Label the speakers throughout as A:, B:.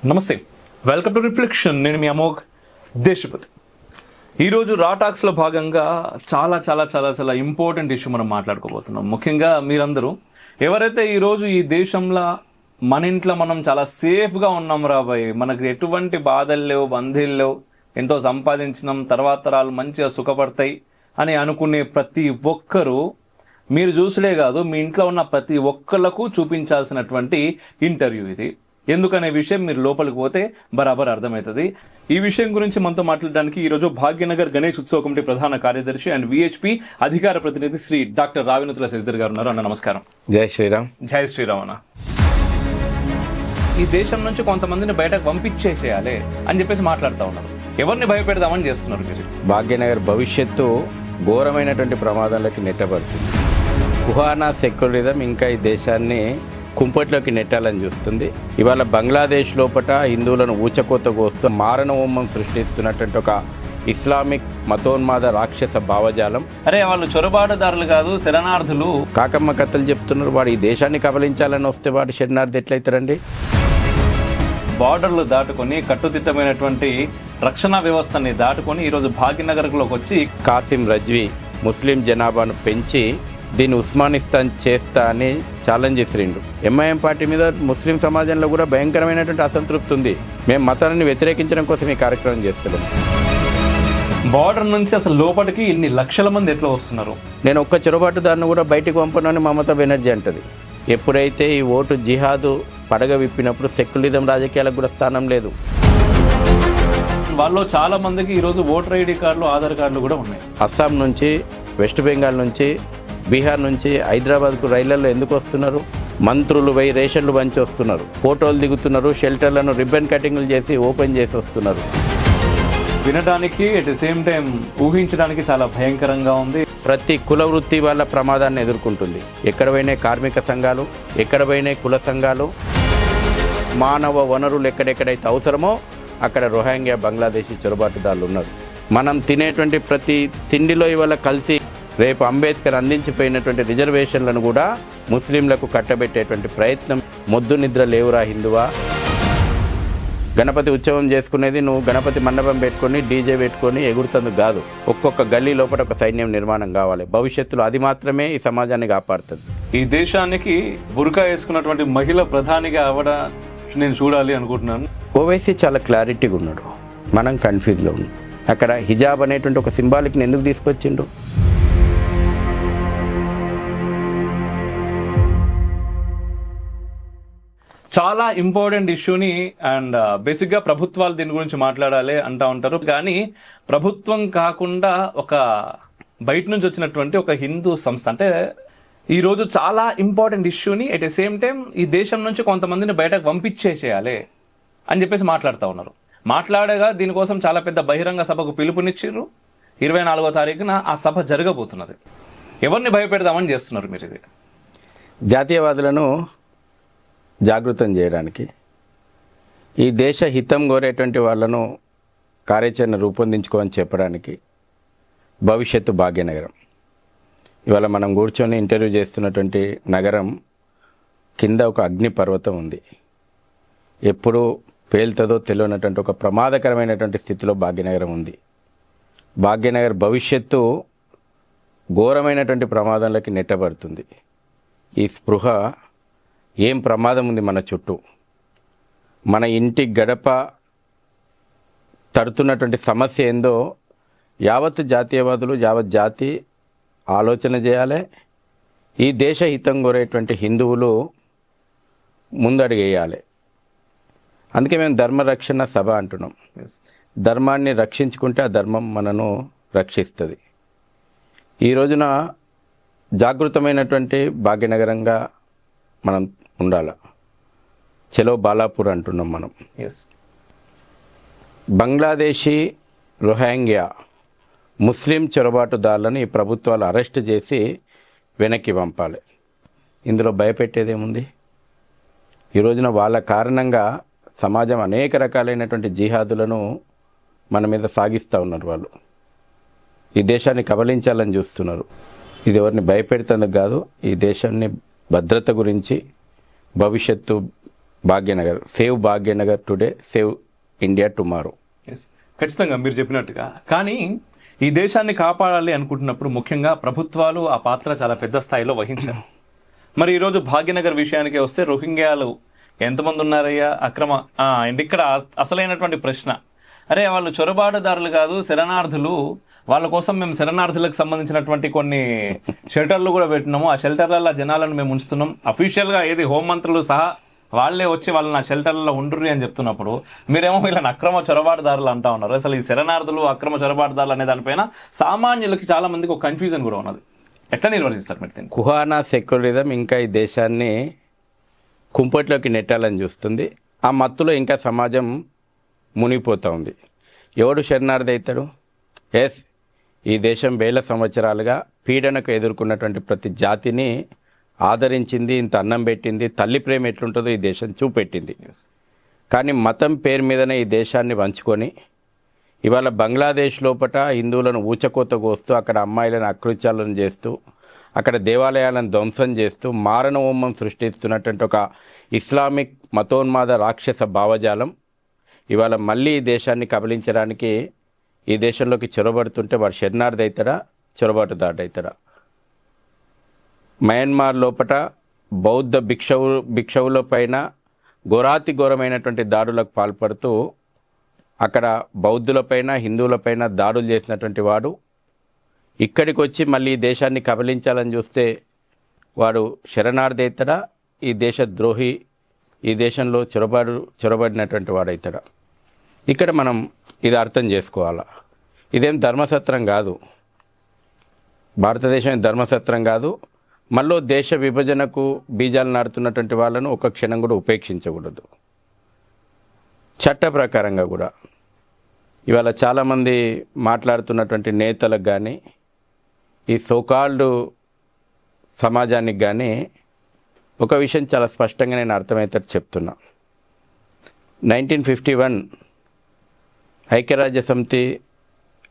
A: నమస్తే, welcome to reflection. నేను మీ అమోఘ్ దేశపతి. ఈరోజు రా టాక్స్లో భాగంగా చాలా చాలా చాలా చాలా ఇంపార్టెంట్ ఇష్యూ మనం మాట్లాడుకోబోతున్నాం. ముఖ్యంగా మీరందరూ ఎవరైతే ఈరోజు ఈ దేశంలో మన ఇంట్లో మనం చాలా సేఫ్గా ఉన్నాం రాబోయే, మనకు ఎటువంటి బాధలు లేవు, బంధీలు లేవు, ఎంతో సంపాదించినాం, తర్వాత తరాలు మంచిగా సుఖపడతాయి అని అనుకునే ప్రతి ఒక్కరూ మీరు చూసులే కాదు, మీ ఇంట్లో ఉన్న ప్రతి ఒక్కళ్ళకు చూపించాల్సినటువంటి ఇంటర్వ్యూ ఇది. ఎందుకనే విషయం మీరు లోపలికి పోతే బరాబర్ అర్థమవుతుంది. ఈ విషయం గురించి మనతో మాట్లాడడానికి ఈరోజు భాగ్యనగర్ గణేష్ ఉత్సవ కమిటీ ప్రధాన కార్యదర్శి అండ్ విహెచ్పి అధికార ప్రతినిధి శ్రీ డాక్టర్ రావినతుల శశిధర్ గారు ఉన్నారు. అన్న నమస్కారం.
B: జై శ్రీరామ్.
A: జై శ్రీరామ్. అన్న, ఈ దేశం నుంచి కొంతమందిని బయటకు పంపించేసేయాలి అని చెప్పేసి మాట్లాడుతూ ఉన్నారు. ఎవరిని భయపెడదామని చేస్తున్నారు మీరు?
B: భాగ్యనగర్ భవిష్యత్తు ఘోరమైనటువంటి ప్రమాదాలకి నెట్టబడుతుంది. కుహానా సెక్యులరిజం ఇంకా ఈ దేశాన్ని కుంపట్లోకి నెట్టాలని చూస్తుంది. ఇవాళ బంగ్లాదేశ్ లోపల హిందువులను ఊచకోత కోస్తూ మారణహోమం సృష్టిస్తున్నటువంటి ఒక ఇస్లామిక్ మతోన్మాద రాక్షస భావజాలం.
A: అరే, వాళ్ళు చొరబాటుదారులు కాదు, శరణార్థులు.
B: కాకమ్మ కథలు చెప్తున్నారు. వాడు ఈ దేశాన్ని కబలించాలని వస్తే వాడు శరణార్థి ఎట్లయితారండి?
A: బార్డర్లు దాటుకొని కట్టుదిట్టమైనటువంటి రక్షణ వ్యవస్థని దాటుకొని ఈరోజు భాగ్యనగర్లోకి వచ్చి
B: కాసిం రజ్వీ ముస్లిం జనాభాను పెంచి దీన్ని ఉస్మానిస్తాన్ చేస్తా అని ఛాలెంజ్ చేసిండు. ఎంఐఎం పార్టీ మీద ముస్లిం సమాజంలో కూడా భయంకరమైనటువంటి అసంతృప్తి ఉంది. మేము మతాన్ని వ్యతిరేకించడం కోసం ఈ కార్యక్రమం చేస్తున్నాం.
A: బార్డర్ నుంచి అసలు లోపలికి ఇన్ని లక్షల మంది ఎట్లా వస్తున్నారు?
B: నేను ఒక్క చొరబాటుదారుని కూడా బయటికి పంపనని మమతా బెనర్జీ అంటది. ఎప్పుడైతే ఈ ఓటు జిహాదు పడగ విప్పినప్పుడు సెక్యులరిజం రాజకీయాలకు కూడా స్థానం లేదు.
A: వాళ్ళు చాలా మందికి ఈరోజు ఓటర్ ఐడి కార్డులు, ఆధార్ కార్డులు కూడా ఉన్నాయి.
B: అస్సాం నుంచి, వెస్ట్ బెంగాల్ నుంచి, బీహార్ నుంచి హైదరాబాద్కు రైళ్లలో ఎందుకు వస్తున్నారు? మంత్రులు పోయి రేషన్లు పంచి వస్తున్నారు, ఫోటోలు దిగుతున్నారు, షెల్టర్లను రిబ్బన్ కటింగ్లు చేసి ఓపెన్ చేసి వస్తున్నారు.
A: వినడానికి అట్ ది సేమ్ టైం ఊహించడానికి చాలా భయంకరంగా ఉంది.
B: ప్రతి కుల వృత్తి వాళ్ళ ప్రమాదాన్ని ఎదుర్కొంటుంది. ఎక్కడ పోయినా కార్మిక సంఘాలు, ఎక్కడ పోయినా కుల సంఘాలు, మానవ వనరులు ఎక్కడెక్కడైతే అవసరమో అక్కడ రోహింగ్యా బంగ్లాదేశీ చొరబాటుదారులు ఉన్నారు. మనం తినేటువంటి ప్రతి తిండిలో ఇవాళ కల్తీ. రేపు అంబేద్కర్ అందించిపోయినటువంటి రిజర్వేషన్లను కూడా ముస్లింలకు కట్టబెట్టేటువంటి ప్రయత్నం. మొద్దు నిద్ర లేవురా హిందువా. గణపతి ఉత్సవం చేసుకునేది నువ్వు గణపతి మండపం పెట్టుకొని డీజే పెట్టుకొని ఎగురుతందుకు కాదు. ఒక్కొక్క గల్లీ లోపల ఒక సైన్యం నిర్మాణం కావాలి. భవిష్యత్తులో అది మాత్రమే ఈ సమాజాన్ని కాపాడుతుంది.
A: ఈ దేశానికి బుర్కా వేసుకున్నటువంటి మహిళ ప్రధానిగా అవ్వడం నేను చూడాలి అనుకుంటున్నాను.
B: ఓవైసీ చాలా క్లారిటీగా ఉన్నాడు, మనం కన్ఫ్యూజ్లో ఉన్నాం. అక్కడ హిజాబ్ అనేటువంటి ఒక సింబాలిక్ని ఎందుకు తీసుకొచ్చిండు?
A: చాలా ఇంపార్టెంట్ ఇష్యూని అండ్ బేసిక్గా ప్రభుత్వాలు దీని గురించి మాట్లాడాలి అంటూ ఉంటారు. కానీ ప్రభుత్వం కాకుండా ఒక బయట నుంచి వచ్చినటువంటి ఒక హిందూ సంస్థ అంటే ఈరోజు చాలా ఇంపార్టెంట్ ఇష్యూని అట్ ద సేమ్ టైం ఈ దేశం నుంచి కొంతమందిని బయటకు పంపించేసేయాలి అని చెప్పేసి మాట్లాడుతూ ఉన్నారు. మాట్లాడగా దీనికోసం చాలా పెద్ద బహిరంగ సభకు పిలుపునిచ్చిర్రు. 24వ తారీఖున ఆ సభ జరగబోతున్నది. ఎవరిని భయపెడదామని చేస్తున్నారు మీరు? ఇది
B: జాతీయవాదులను జాగృతం చేయడానికి, ఈ దేశ హితం కోరేటువంటి వాళ్ళను కార్యాచరణ రూపొందించుకోమని చెప్పడానికి. భవిష్యత్తు భాగ్యనగరం ఇవాళ మనం కూర్చొని ఇంటర్వ్యూ చేస్తున్నటువంటి నగరం కింద ఒక అగ్ని పర్వతం ఉంది. ఎప్పుడు పేలుతుందో తెలియనటువంటి ఒక ప్రమాదకరమైనటువంటి స్థితిలో భాగ్యనగరం ఉంది. భాగ్యనగర్ భవిష్యత్తు ఘోరమైనటువంటి ప్రమాదంలోకి నెట్టబడుతుంది. ఈ స్పృహ, ఏం ప్రమాదం ఉంది మన చుట్టూ, మన ఇంటి గడప తడుతున్నటువంటి సమస్య ఏందో యావత్ జాతీయవాదులు, యావత్ జాతి ఆలోచన చేయాలి. ఈ దేశ హితం కోరేటువంటి హిందువులు ముందడుగేయాలి. అందుకే మేము ధర్మరక్షణ సభ అంటున్నాం. ధర్మాన్ని రక్షించుకుంటే ఆ ధర్మం మనను రక్షిస్తుంది. ఈ రోజున జాగృతమైనటువంటి భాగ్యనగరంగా మనం ఉండాలి. చలో బాలాపూర్ అంటున్నాం మనం. బంగ్లాదేశీ, రోహింగ్యా ముస్లిం చొరబాటుదారులను ఈ ప్రభుత్వాలు అరెస్ట్ చేసి వెనక్కి పంపాలి. ఇందులో భయపెట్టేదేముంది? ఈ రోజున వాళ్ళ కారణంగా సమాజం అనేక రకాలైనటువంటి జిహాదులను మన మీద సాగిస్తూ ఉన్నారు. వాళ్ళు ఈ దేశాన్ని కబలించాలని చూస్తున్నారు. ఇది ఎవరిని భయపెడుతుందుకు కాదు, ఈ దేశాన్ని భద్రత గురించి, భవిష్యత్తు Bhagyanagar, save Bhagyanagar today, save India tomorrow.
A: Yes, ఖచ్చితంగా మీరు చెప్పినట్టుగా. కానీ ఈ దేశాన్ని కాపాడాలి అనుకుంటున్నప్పుడు ముఖ్యంగా ప్రభుత్వాలు ఆ పాత్ర చాలా పెద్ద స్థాయిలో వహించారు. మరి ఈరోజు భాగ్యనగర్ విషయానికి వస్తే రోహింగ్యాలు ఎంతమంది ఉన్నారయ్యా అక్రమ అండ్ ఇక్కడ అసలైనటువంటి ప్రశ్న, అరే వాళ్ళు చొరబాటుదారులు కాదు, శరణార్థులు. వాళ్ళ కోసం మేము శరణార్థులకు సంబంధించినటువంటి కొన్ని షెల్టర్లు కూడా పెట్టినాము. ఆ షెల్టర్లలో జనాలను మేము ఉంచుతున్నాం. అఫీషియల్గా ఏది హోంమంత్రులు సహా వాళ్ళే వచ్చి వాళ్ళని ఆ షెల్టర్లలో ఉండుర్రి అని చెప్తున్నప్పుడు మీరేమో వీళ్ళని అక్రమ చొరబాటుదారులు అంటా ఉన్నారు. అసలు ఈ శరణార్థులు అక్రమ చొరబాటుదారులు అనే దానిపైన సామాన్యులకి చాలా మందికి ఒక కన్ఫ్యూజన్ కూడా ఉన్నది. ఎట్లా నిర్వహిస్తారు మీరు?
B: కుహానా సెక్యులరిజం ఇంకా ఈ దేశాన్ని కుంపట్లోకి నెట్టాలని చూస్తుంది. ఆ మత్తులో ఇంకా సమాజం మునిగిపోతూ ఉంది. ఎవడు శరణార్థి అవుతాడు? ఎస్, ఈ దేశం వేల సంవత్సరాలుగా పీడనకు ఎదుర్కొన్నటువంటి ప్రతి జాతిని ఆదరించింది, ఇంత అన్నం పెట్టింది, తల్లి ప్రేమ ఎట్లుంటుందో ఈ దేశం చూపెట్టింది. కానీ మతం పేరు మీదనే ఈ దేశాన్ని వంచుకొని ఇవాళ బంగ్లాదేశ్ లోపట హిందువులను ఊచకోత కోస్తూ, అక్కడ అమ్మాయిలను అకృత్యాలను చేస్తూ, అక్కడ దేవాలయాలను ధ్వంసం చేస్తూ మారణ హోమం సృష్టిస్తున్నటువంటి ఒక ఇస్లామిక్ మతోన్మాద రాక్షస భావజాలం ఇవాళ మళ్ళీ ఈ దేశాన్ని కబలించడానికి ఈ దేశంలోకి చొరబడుతుంటే వాడు శరణార్థి అవుతాడా, చొరబాటుదారుడు అవుతాడా? మయన్మార్ లోపట బౌద్ధ భిక్షవుల పైన ఘోరాతి ఘోరమైనటువంటి దాడులకు పాల్పడుతూ అక్కడ బౌద్ధులపైన హిందువులపైన దాడులు చేసినటువంటి వాడు ఇక్కడికి వచ్చి మళ్ళీ ఈ దేశాన్ని కబలించాలని చూస్తే వాడు శరణార్థి అవుతాడా, ఈ దేశ ద్రోహి, ఈ దేశంలో చొరబడినటువంటి వాడు అవుతాడా? ఇక్కడ మనం ఇది అర్థం చేసుకోవాలా. ఇదేం ధర్మసత్రం కాదు, భారతదేశం ధర్మసత్రం కాదు. మళ్ళీ దేశ విభజనకు బీజాలు నాడుతున్నటువంటి వాళ్ళను ఒక క్షణం కూడా ఉపేక్షించకూడదు. చట్ట ప్రకారంగా కూడా ఇవాళ చాలామంది మాట్లాడుతున్నటువంటి నేతలకు కానీ ఈ సోకాల్డ్ సమాజానికి కానీ ఒక విషయం చాలా స్పష్టంగా నేను అర్థమవుతాడు చెప్తున్నా. 1951 ఐక్యరాజ్య సమితి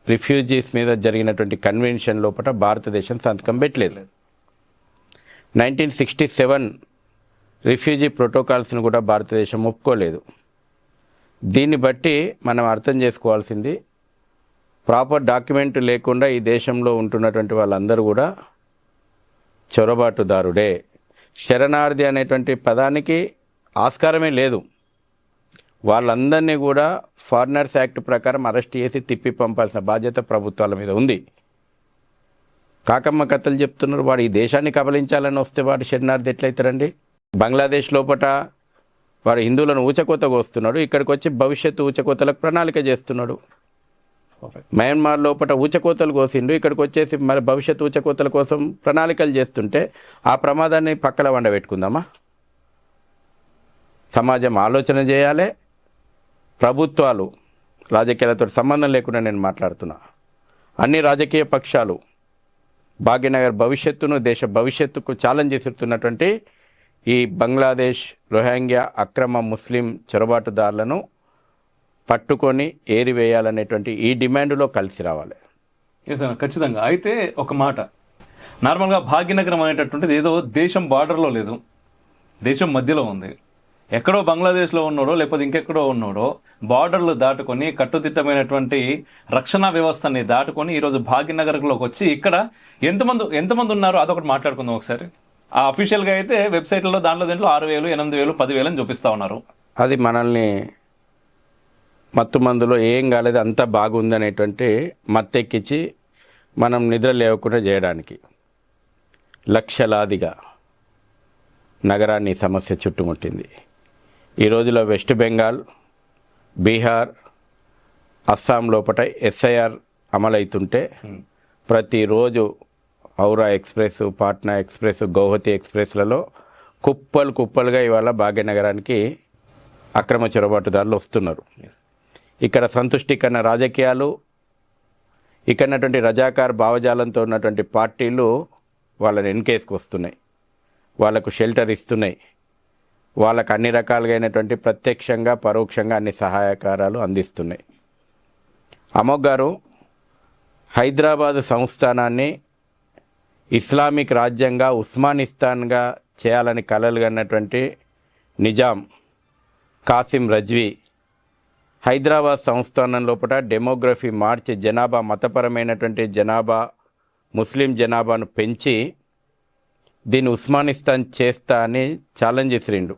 B: రిఫ్యూజీస్ మీద జరిగినటువంటి కన్వెన్షన్ లోపల భారతదేశం సంతకం పెట్టలేదు. 1967 రిఫ్యూజీ ప్రోటోకాల్స్ను కూడా భారతదేశం ఒప్పుకోలేదు. దీన్ని బట్టి మనం అర్థం చేసుకోవాల్సింది, ప్రాపర్ డాక్యుమెంట్ లేకుండా ఈ దేశంలో ఉంటున్నటువంటి వాళ్ళందరూ కూడా చొరబాటుదారుడే. శరణార్థి అనేటువంటి పదానికి ఆస్కారమే లేదు. వాళ్ళందరినీ కూడా ఫారినర్స్ యాక్ట్ ప్రకారం అరెస్ట్ చేసి తిప్పి పంపాల్సిన బాధ్యత ప్రభుత్వాల మీద ఉంది. కాకమ్మ కథలు చెప్తున్నారు, వాడు ఈ దేశాన్ని కబలించాలని వస్తే వాడు శరణార్థి ఎట్లయితారండి? బంగ్లాదేశ్ లోపట వాడు హిందువులను ఊచకోతకు వస్తున్నాడు, ఇక్కడికి వచ్చి భవిష్యత్తు ఊచకోతలకు ప్రణాళిక చేస్తున్నాడు. మయన్మార్ లోపల ఊచకోతలు కోసిండు, ఇక్కడికి వచ్చేసి మరి భవిష్యత్తు ఊచకోతల కోసం ప్రణాళికలు చేస్తుంటే ఆ ప్రమాదాన్ని పక్కన వండబెట్టుకుందామా? సమాజం ఆలోచన చేయాలి. ప్రభుత్వాలు, రాజకీయాలతో సంబంధం లేకుండా నేను మాట్లాడుతున్నా, అన్ని రాజకీయ పక్షాలు భాగ్యనగర్ భవిష్యత్తును, దేశ భవిష్యత్తుకు ఛాలెంజ్ చేస్తున్నటువంటి ఈ బంగ్లాదేశ్ రోహింగ్యా అక్రమ ముస్లిం చొరబాటుదారులను పట్టుకొని ఏరివేయాలనేటువంటి ఈ డిమాండ్లో కలిసి రావాలి.
A: ఖచ్చితంగా. అయితే ఒక మాట, నార్మల్గా భాగ్యనగరం అనేటటువంటిది ఏదో దేశం బార్డర్లో లేదు, దేశం మధ్యలో ఉంది. ఎక్కడో బంగ్లాదేశ్లో ఉన్నాడో లేకపోతే ఇంకెక్కడో ఉన్నాడో బార్డర్లు దాటుకొని కట్టుదిట్టమైనటువంటి రక్షణ వ్యవస్థని దాటుకొని ఈరోజు భాగ్యనగర్లోకి వచ్చి ఇక్కడ ఎంతమంది ఉన్నారో అదొకటి మాట్లాడుకుందాం ఒకసారి. ఆ అఫీషియల్గా అయితే వెబ్సైట్లలో దీంట్లో 6,000, 8,000, 10,000 అని చూపిస్తా ఉన్నారు.
B: అది మనల్ని మత్తు మందులో ఏం కాలేదు, అంతా బాగుంది అనేటువంటి మత్తెక్కించి మనం నిద్ర లేవకుండా చేయడానికి లక్షలాదిగా నగరాన్ని సమస్య చుట్టుముట్టింది. ఈ రోజులో వెస్ట్ బెంగాల్, బీహార్, అస్సాం లోపల ఎస్ఐఆర్ అమలవుతుంటే ప్రతిరోజు హౌరా ఎక్స్ప్రెస్, పాట్నా ఎక్స్ప్రెస్, గౌహతి ఎక్స్ప్రెస్లలో కుప్పలుగా ఇవాళ భాగ్యనగరానికి అక్రమ చొరబాటుదారులు వస్తున్నారు. ఇక్కడ సంతుష్టికరణ రాజకీయాలు, ఇక్కడటువంటి రజాకార్ భావజాలంతో ఉన్నటువంటి పార్టీలు వాళ్ళని ఎన్కేసుకు వస్తున్నాయి, వాళ్లకు షెల్టర్ ఇస్తున్నాయి, వాళ్ళకు అన్ని రకాలుగా అయినటువంటి ప్రత్యక్షంగా పరోక్షంగా అన్ని సహాయకారాలు అందిస్తున్నాయి. అమోఘ్ గారు హైదరాబాదు సంస్థానాన్ని ఇస్లామిక్ రాజ్యంగా, ఉస్మానిస్తాన్గా చేయాలని కలలు కన్నటువంటి నిజాం కాసిం రజ్వీ హైదరాబాద్ సంస్థానం లోపల డెమోగ్రఫీ మార్చి జనాభా మతపరమైనటువంటి జనాభా ముస్లిం జనాభాను పెంచి దీన్ని ఉస్మానిస్తాన్ చేస్తా అని ఛాలెంజ్ చేసిండు.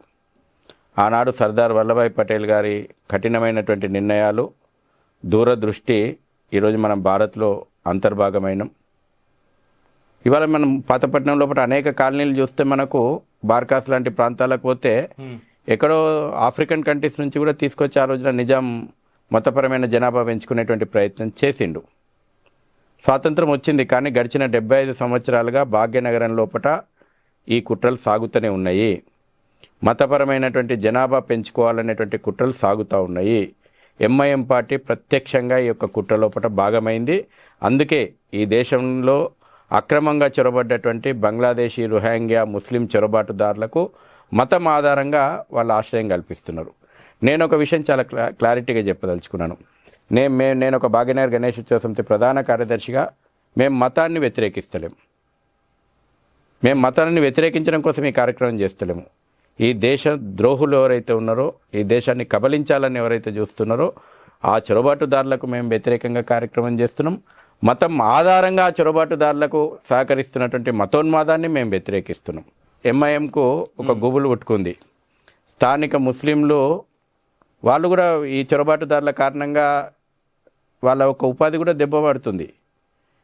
B: ఆనాడు సర్దార్ వల్లభాయ్ పటేల్ గారి కఠినమైనటువంటి నిర్ణయాలు దూరదృష్టి ఈరోజు మనం భారత్లో అంతర్భాగమైనం. ఇవాళ మనం పాతపట్నం లోపల అనేక కాలనీలు చూస్తే మనకు బార్కాస్ లాంటి ప్రాంతాలకు పోతే ఎక్కడో ఆఫ్రికన్ కంట్రీస్ నుంచి కూడా తీసుకొచ్చి ఆ రోజున నిజాం మతపరమైన జనాభా పెంచుకునేటువంటి ప్రయత్నం చేసిండు. స్వాతంత్రం వచ్చింది, కానీ గడిచిన 75 సంవత్సరాలుగా భాగ్యనగరం లోపల ఈ కుట్రలు సాగుతూనే ఉన్నాయి. మతపరమైనటువంటి జనాభా పెంచుకోవాలనేటువంటి కుట్రలు సాగుతూ ఉన్నాయి. ఎంఐఎం పార్టీ ప్రత్యక్షంగా ఈ యొక్క కుట్ర లోపల భాగమైంది. అందుకే ఈ దేశంలో అక్రమంగా చొరబడ్డటువంటి బంగ్లాదేశీ రోహింగ్యా ముస్లిం చొరబాటుదారులకు మతం ఆధారంగా వాళ్ళ ఆశ్రయం కల్పిస్తున్నారు. నేను ఒక విషయం చాలా క్లారిటీగా చెప్పదలుచుకున్నాను. నేను ఒక భాగ్యనగర్ గణేష్ ఉత్సవ సమితి ప్రధాన కార్యదర్శిగా మేము మతాన్ని వ్యతిరేకిస్తలేము. మేము మతాన్ని వ్యతిరేకించడం కోసం ఈ కార్యక్రమం చేస్తలేము. ఈ దేశ ద్రోహులు ఎవరైతే ఉన్నారో, ఈ దేశాన్ని కబలించాలని ఎవరైతే చూస్తున్నారో ఆ చొరబాటుదారులకు మేము వ్యతిరేకంగా కార్యక్రమం చేస్తున్నాం. మతం ఆధారంగా ఆ చొరబాటుదారులకు సహకరిస్తున్నటువంటి మతోన్మాదాన్ని మేము వ్యతిరేకిస్తున్నాం. ఎంఐఎంకు ఒక గుబులు పుట్టుకుంది. స్థానిక ముస్లింలు వాళ్ళు కూడా ఈ చొరబాటుదారుల కారణంగా వాళ్ళ ఒక ఉపాధి కూడా దెబ్బపడుతుంది.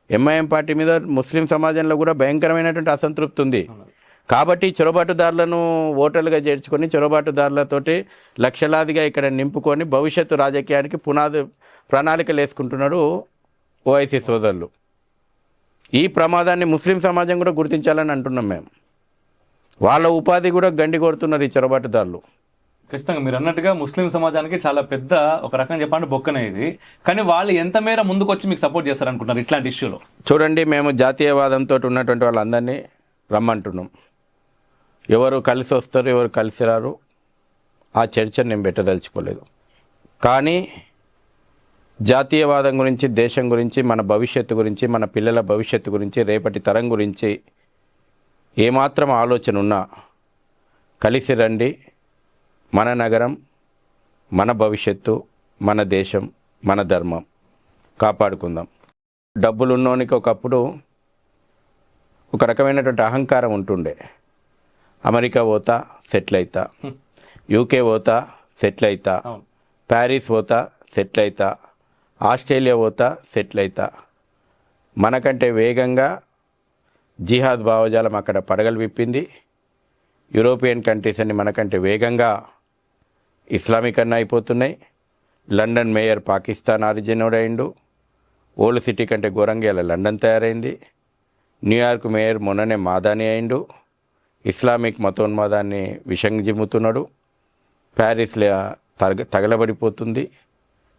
B: ఎంఐఎం పార్టీ మీద ముస్లిం సమాజంలో కూడా భయంకరమైనటువంటి అసంతృప్తి ఉంది. కాబట్టి చొరబాటుదారులను ఓటర్లుగా చేర్చుకొని చొరబాటుదారులతోటి లక్షలాదిగా ఇక్కడ నింపుకొని భవిష్యత్తు రాజకీయానికి ప్రణాళికలు వేసుకుంటున్నాడు ఓఐసీ సోదరులు. ఈ ప్రమాదాన్ని ముస్లిం సమాజం కూడా గుర్తించాలని అంటున్నాం మేము. వాళ్ళ ఉపాధి కూడా గండి కొడుతున్నారు ఈ చొరబాటుదారులు.
A: ఖచ్చితంగా మీరు అన్నట్టుగా ముస్లిం సమాజానికి చాలా పెద్ద ఒక రకంగా చెప్పాలంటే బొక్కనే ఇది. కానీ వాళ్ళు ఎంత మేర ముందుకు వచ్చి మీకు సపోర్ట్ చేస్తారనుకుంటున్నారు ఇట్లాంటి ఇష్యూలో?
B: చూడండి, మేము జాతీయవాదంతో ఉన్నటువంటి వాళ్ళందరినీ రమ్మంటున్నాం. ఎవరు కలిసి వస్తారు, ఎవరు కలిసి రారు, ఆ చర్చను నేను పెట్టదలుచుకోలేదు. కానీ జాతీయవాదం గురించి, దేశం గురించి, మన భవిష్యత్తు గురించి, మన పిల్లల భవిష్యత్తు గురించి, రేపటి తరం గురించి ఏమాత్రం ఆలోచన ఉన్నా కలిసి రండి. మన నగరం, మన భవిష్యత్తు, మన దేశం, మన ధర్మం కాపాడుకుందాం. డబ్బులున్నోనికి ఒకప్పుడు ఒక రకమైనటువంటి అహంకారం ఉంటుండే. అమెరికా పోతా సెటిల్ అవుతా, యూకే పోతా సెటిల్ అవుతా, ప్యారిస్ పోతా సెటిల్ అవుతా, ఆస్ట్రేలియా పోతా సెటిల్ అవుతా. మనకంటే వేగంగా జిహాద్ భావజాలం అక్కడ పడగలు విప్పింది. యూరోపియన్ కంట్రీస్ అన్ని మనకంటే వేగంగా ఇస్లామికన్నా అయిపోతున్నాయి. లండన్ మేయర్ పాకిస్తాన్ ఆరిజినోడ్ అయిండు. ఓల్డ్ సిటీ కంటే ఘోరంగా ఇలా లండన్ తయారైంది. న్యూయార్క్ మేయర్ మొన్ననే మాదాని అయిండు. ఇస్లామిక్ మతోన్మాదాన్ని విషం జిమ్ముతున్నాడు. ప్యారిస్లో తగలబడిపోతుంది.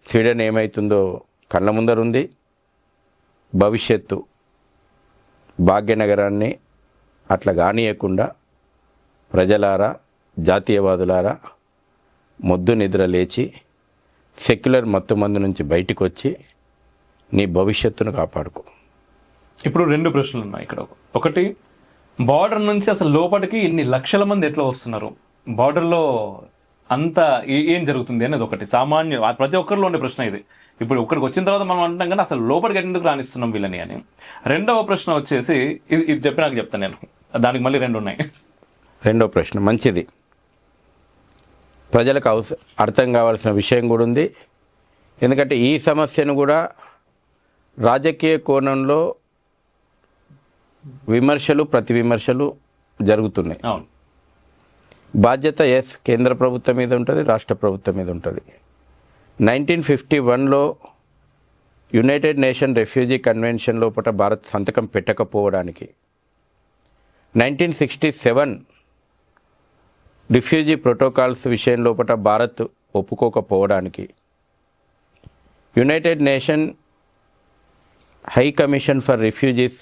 B: స్వీడన్ ఏమవుతుందో కళ్ళ ముందరుంది. భవిష్యత్తు భాగ్యనగరాన్ని అట్లా కానీయకుండా ప్రజలారా, జాతీయవాదులారా, మొద్దు నిద్ర లేచి సెక్యులర్ మత్తుమందు నుంచి బయటికి వచ్చి నీ భవిష్యత్తును కాపాడుకో.
A: ఇప్పుడు 2 ప్రశ్నలు ఉన్నాయి ఇక్కడ. ఒకటి, బార్డర్ నుంచి అసలు లోపలికి ఇన్ని లక్షల మంది ఎట్లా వస్తున్నారు? బార్డర్లో అంతా ఏం జరుగుతుంది అనేది ఒకటి సామాన్య ప్రతి ఒక్కరిలో ఉండే ప్రశ్న ఇది. ఇప్పుడు ఇక్కడికి వచ్చిన తర్వాత మనం అంటాం కానీ అసలు లోపలికి ఎందుకు రాణిస్తున్నాం వీళ్ళని అని. రెండవ ప్రశ్న వచ్చేసి ఇది చెప్పినాక చెప్తాను నేను, దానికి మళ్ళీ 2 ఉన్నాయి.
B: రెండో ప్రశ్న మంచిది, ప్రజలకు అర్థం కావాల్సిన విషయం కూడా ఉంది. ఎందుకంటే ఈ సమస్యను కూడా రాజకీయ కోణంలో విమర్శలు, ప్రతి విమర్శలు జరుగుతున్నాయి.
A: అవును,
B: బాధ్యత కేంద్ర ప్రభుత్వం మీద ఉంటుంది, రాష్ట్ర ప్రభుత్వం మీద ఉంటుంది. 1951లో యునైటెడ్ నేషన్ రెఫ్యూజీ కన్వెన్షన్ లోపల భారత్ సంతకం పెట్టకపోవడానికి, 1967 రిఫ్యూజీ ప్రోటోకాల్స్ విషయం లోపల భారత్ ఒప్పుకోకపోవడానికి, united nation high commission for refugees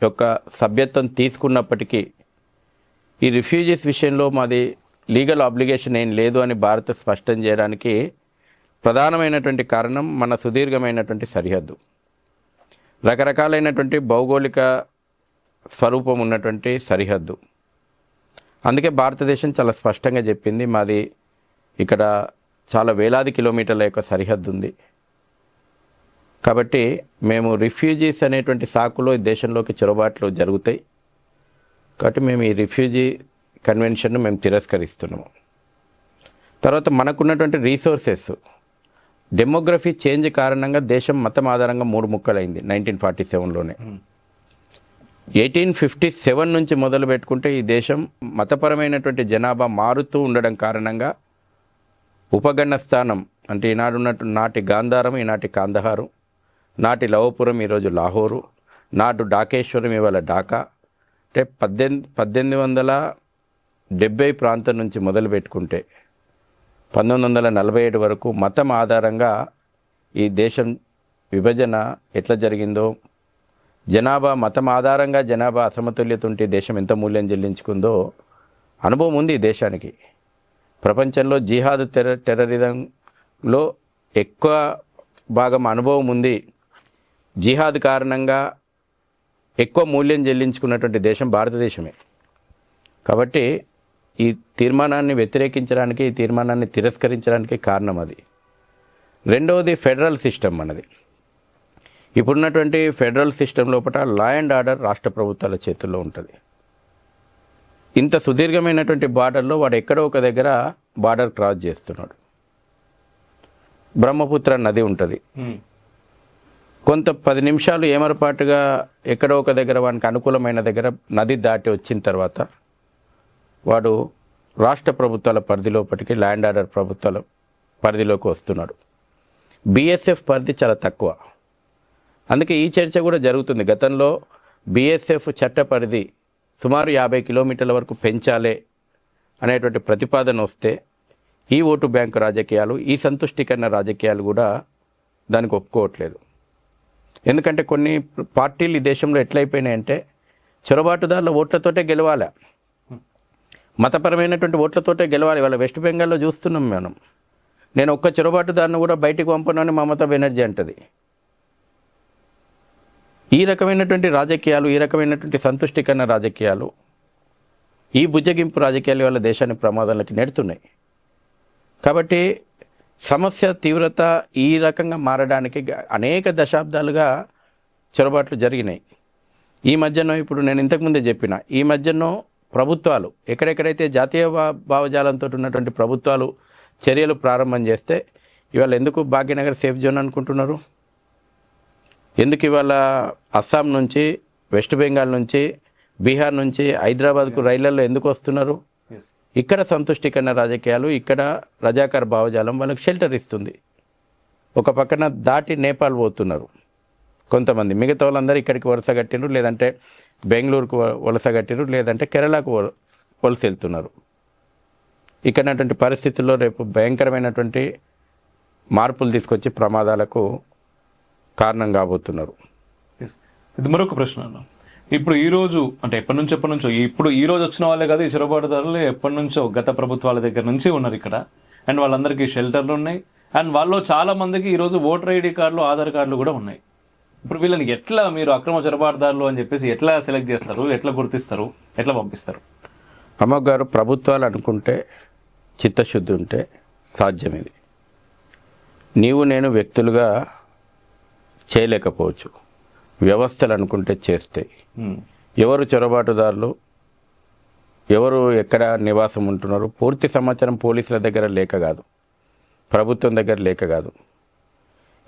B: యొక్క సభ్యత్వం తీసుకున్నప్పటికీ ఈ రిఫ్యూజీస్ విషయంలో మాది లీగల్ ఆబ్లిగేషన్ ఏం లేదు అని భారత్ స్పష్టం చేయడానికి ప్రధానమైనటువంటి కారణం మన సుదీర్ఘమైనటువంటి సరిహద్దు, రకరకాలైనటువంటి భౌగోళిక స్వరూపం ఉన్నటువంటి సరిహద్దు. అందుకే భారతదేశం చాలా స్పష్టంగా చెప్పింది, మాది ఇక్కడ చాలా వేలాది కిలోమీటర్ల యొక్క సరిహద్దు ఉంది. కాబట్టి మేము రిఫ్యూజీస్ అనేటువంటి సాకులో ఈ దేశంలోకి చొరబాట్లు జరుగుతాయి. కాబట్టి మేము ఈ రిఫ్యూజీ కన్వెన్షన్ను మేము తిరస్కరిస్తున్నాము. తర్వాత మనకున్నటువంటి రీసోర్సెస్, డెమోగ్రఫీ చేంజ్ కారణంగా దేశం మతం ఆధారంగా 3 ముక్కలైంది 1947లోనే. 1857 నుంచి మొదలు పెట్టుకుంటే ఈ దేశం మతపరమైనటువంటి జనాభా మారుతూ ఉండడం కారణంగా ఉపగణ స్థానం అంటే ఈనాడున్నట్టు నాటి గాంధారం ఈనాటి కాందహారు, నాటి లవపురం ఈరోజు లాహోరు, నాటు డాకేశ్వరం ఇవాళ ఢాకా, అంటే 1870 ప్రాంతం నుంచి మొదలు పెట్టుకుంటే 1947 వరకు మతం ఆధారంగా ఈ దేశం విభజన ఎట్లా జరిగిందో, జనాభా మతం ఆధారంగా జనాభా అసమతుల్యత ఉంటే దేశం ఎంత మూల్యం చెల్లించుకుందో అనుభవం ఉంది ఈ దేశానికి. ప్రపంచంలో జిహాద్ టెర్రరిజంలో ఎక్కువ భాగం అనుభవం ఉంది. జిహాద్ కారణంగా ఎక్కువ మూల్యం చెల్లించుకున్నటువంటి దేశం భారతదేశమే. కాబట్టి ఈ తీర్మానాన్ని వ్యతిరేకించడానికి, ఈ తీర్మానాన్ని తిరస్కరించడానికి కారణం అది. రెండవది ఫెడరల్ సిస్టమ్ అన్నది. ఇప్పుడున్నటువంటి ఫెడరల్ సిస్టమ్ లోపల లా అండ్ ఆర్డర్ రాష్ట్ర ప్రభుత్వాల చేతుల్లో ఉంటుంది. ఇంత సుదీర్ఘమైనటువంటి బార్డర్లో వాడు ఎక్కడో ఒక దగ్గర బార్డర్ క్రాస్ చేస్తున్నాడు. బ్రహ్మపుత్ర నది ఉంటుంది, కొంత 10 నిమిషాలు ఏమరపాటుగా ఎక్కడో ఒక దగ్గర వానికి అనుకూలమైన దగ్గర నది దాటి వచ్చిన తర్వాత వాడు రాష్ట్ర ప్రభుత్వాల పరిధిలోపటికి ల్యాండ్ ఆర్డర్ ప్రభుత్వాల పరిధిలోకి వస్తున్నాడు. బీఎస్ఎఫ్ పరిధి చాలా తక్కువ. అందుకే ఈ చర్చ కూడా జరుగుతుంది. గతంలో బీఎస్ఎఫ్ చట్ట పరిధి సుమారు 50 కిలోమీటర్ల వరకు పెంచాలే అనేటువంటి ప్రతిపాదన వస్తే ఈ ఓటు బ్యాంకు రాజకీయాలు, ఈ సంతుష్టీకరణ రాజకీయాలు కూడా దానికి ఒప్పుకోవట్లేదు. ఎందుకంటే కొన్ని పార్టీలు ఈ దేశంలో ఎట్లయిపోయినాయంటే చొరబాటుదారుల ఓట్లతోటే గెలవాలి, మతపరమైనటువంటి ఓట్లతోటే గెలవాలి. వాళ్ళ వెస్ట్ బెంగాల్లో చూస్తున్నాం మనం. నేను ఒక్క చొరబాటుదారుని కూడా బయటికి పంపనని మమతా బెనర్జీ అంటది. ఈ రకమైనటువంటి రాజకీయాలు, ఈ రకమైనటువంటి సంతుష్టీకరణ రాజకీయాలు, ఈ బుజ్జగింపు రాజకీయాలు వాళ్ళ దేశాన్ని ప్రమాదాలకి నెడుతున్నాయి. కాబట్టి సమస్య తీవ్రత ఈ రకంగా మారడానికి అనేక దశాబ్దాలుగా చొరబాట్లు జరిగినాయి. ఈ మధ్యన ఇప్పుడు నేను ఇంతకుముందే చెప్పిన, ఈ మధ్యన ప్రభుత్వాలు ఎక్కడెక్కడైతే జాతీయ భావజాలంతో ఉన్నటువంటి ప్రభుత్వాలు చర్యలు ప్రారంభం చేస్తే ఇవాళ ఎందుకు భాగ్యనగర్ సేఫ్ జోన్ అనుకుంటున్నారు? ఎందుకు ఇవాళ అస్సాం నుంచి, వెస్ట్ బెంగాల్ నుంచి, బీహార్ నుంచి హైదరాబాద్కు రైళ్లలో ఎందుకు వస్తున్నారు? ఇక్కడ సంతుష్టీకరణ రాజకీయాలు, ఇక్కడ రజాకార్ భావజాలం వాళ్ళకి షెల్టర్ ఇస్తుంది. ఒక పక్కన దాటి నేపాల్ పోతున్నారు కొంతమంది, మిగతా వాళ్ళందరూ ఇక్కడికి వలస కట్టినారు, లేదంటే బెంగళూరుకు వలస కట్టినారు, లేదంటే కేరళకు వలస వెళ్తున్నారు. ఇక్కడటువంటి పరిస్థితుల్లో రేపు భయంకరమైనటువంటి మార్పులు తీసుకొచ్చి ప్రమాదాలకు కారణం కాబోతున్నారు.
A: ఇది మరొక ప్రశ్న అన్న. ఇప్పుడు ఈ రోజు అంటే ఎప్పటి నుంచో ఇప్పుడు ఈ రోజు వచ్చిన వాళ్ళే కాదు, ఈ చొరబాటుదారులు ఎప్పటి నుంచో గత ప్రభుత్వాల దగ్గర నుంచి ఉన్నారు ఇక్కడ. అండ్ వాళ్ళందరికీ షెల్టర్లు ఉన్నాయి. అండ్ వాళ్ళు చాలా మందికి ఈరోజు ఓటర్ ఐడి కార్డులు, ఆధార్ కార్డులు కూడా ఉన్నాయి. ఇప్పుడు వీళ్ళని ఎట్లా మీరు అక్రమ చొరబాటుదారులు అని చెప్పేసి ఎట్లా సెలెక్ట్ చేస్తారు, ఎట్లా గుర్తిస్తారు, ఎట్లా పంపిస్తారు?
B: అమ్మగారు గారు, ప్రభుత్వాలు అనుకుంటే, చిత్తశుద్ధి ఉంటే సాధ్యం. ఇది నీవు నేను వ్యక్తులుగా చేయలేకపోవచ్చు, వ్యవస్థలు అనుకుంటే చేస్తాయి. ఎవరు చొరబాటుదారులు, ఎవరు ఎక్కడ నివాసం ఉంటున్నారు పూర్తి సమాచారం పోలీసుల దగ్గర లేక కాదు, ప్రభుత్వం దగ్గర లేక కాదు.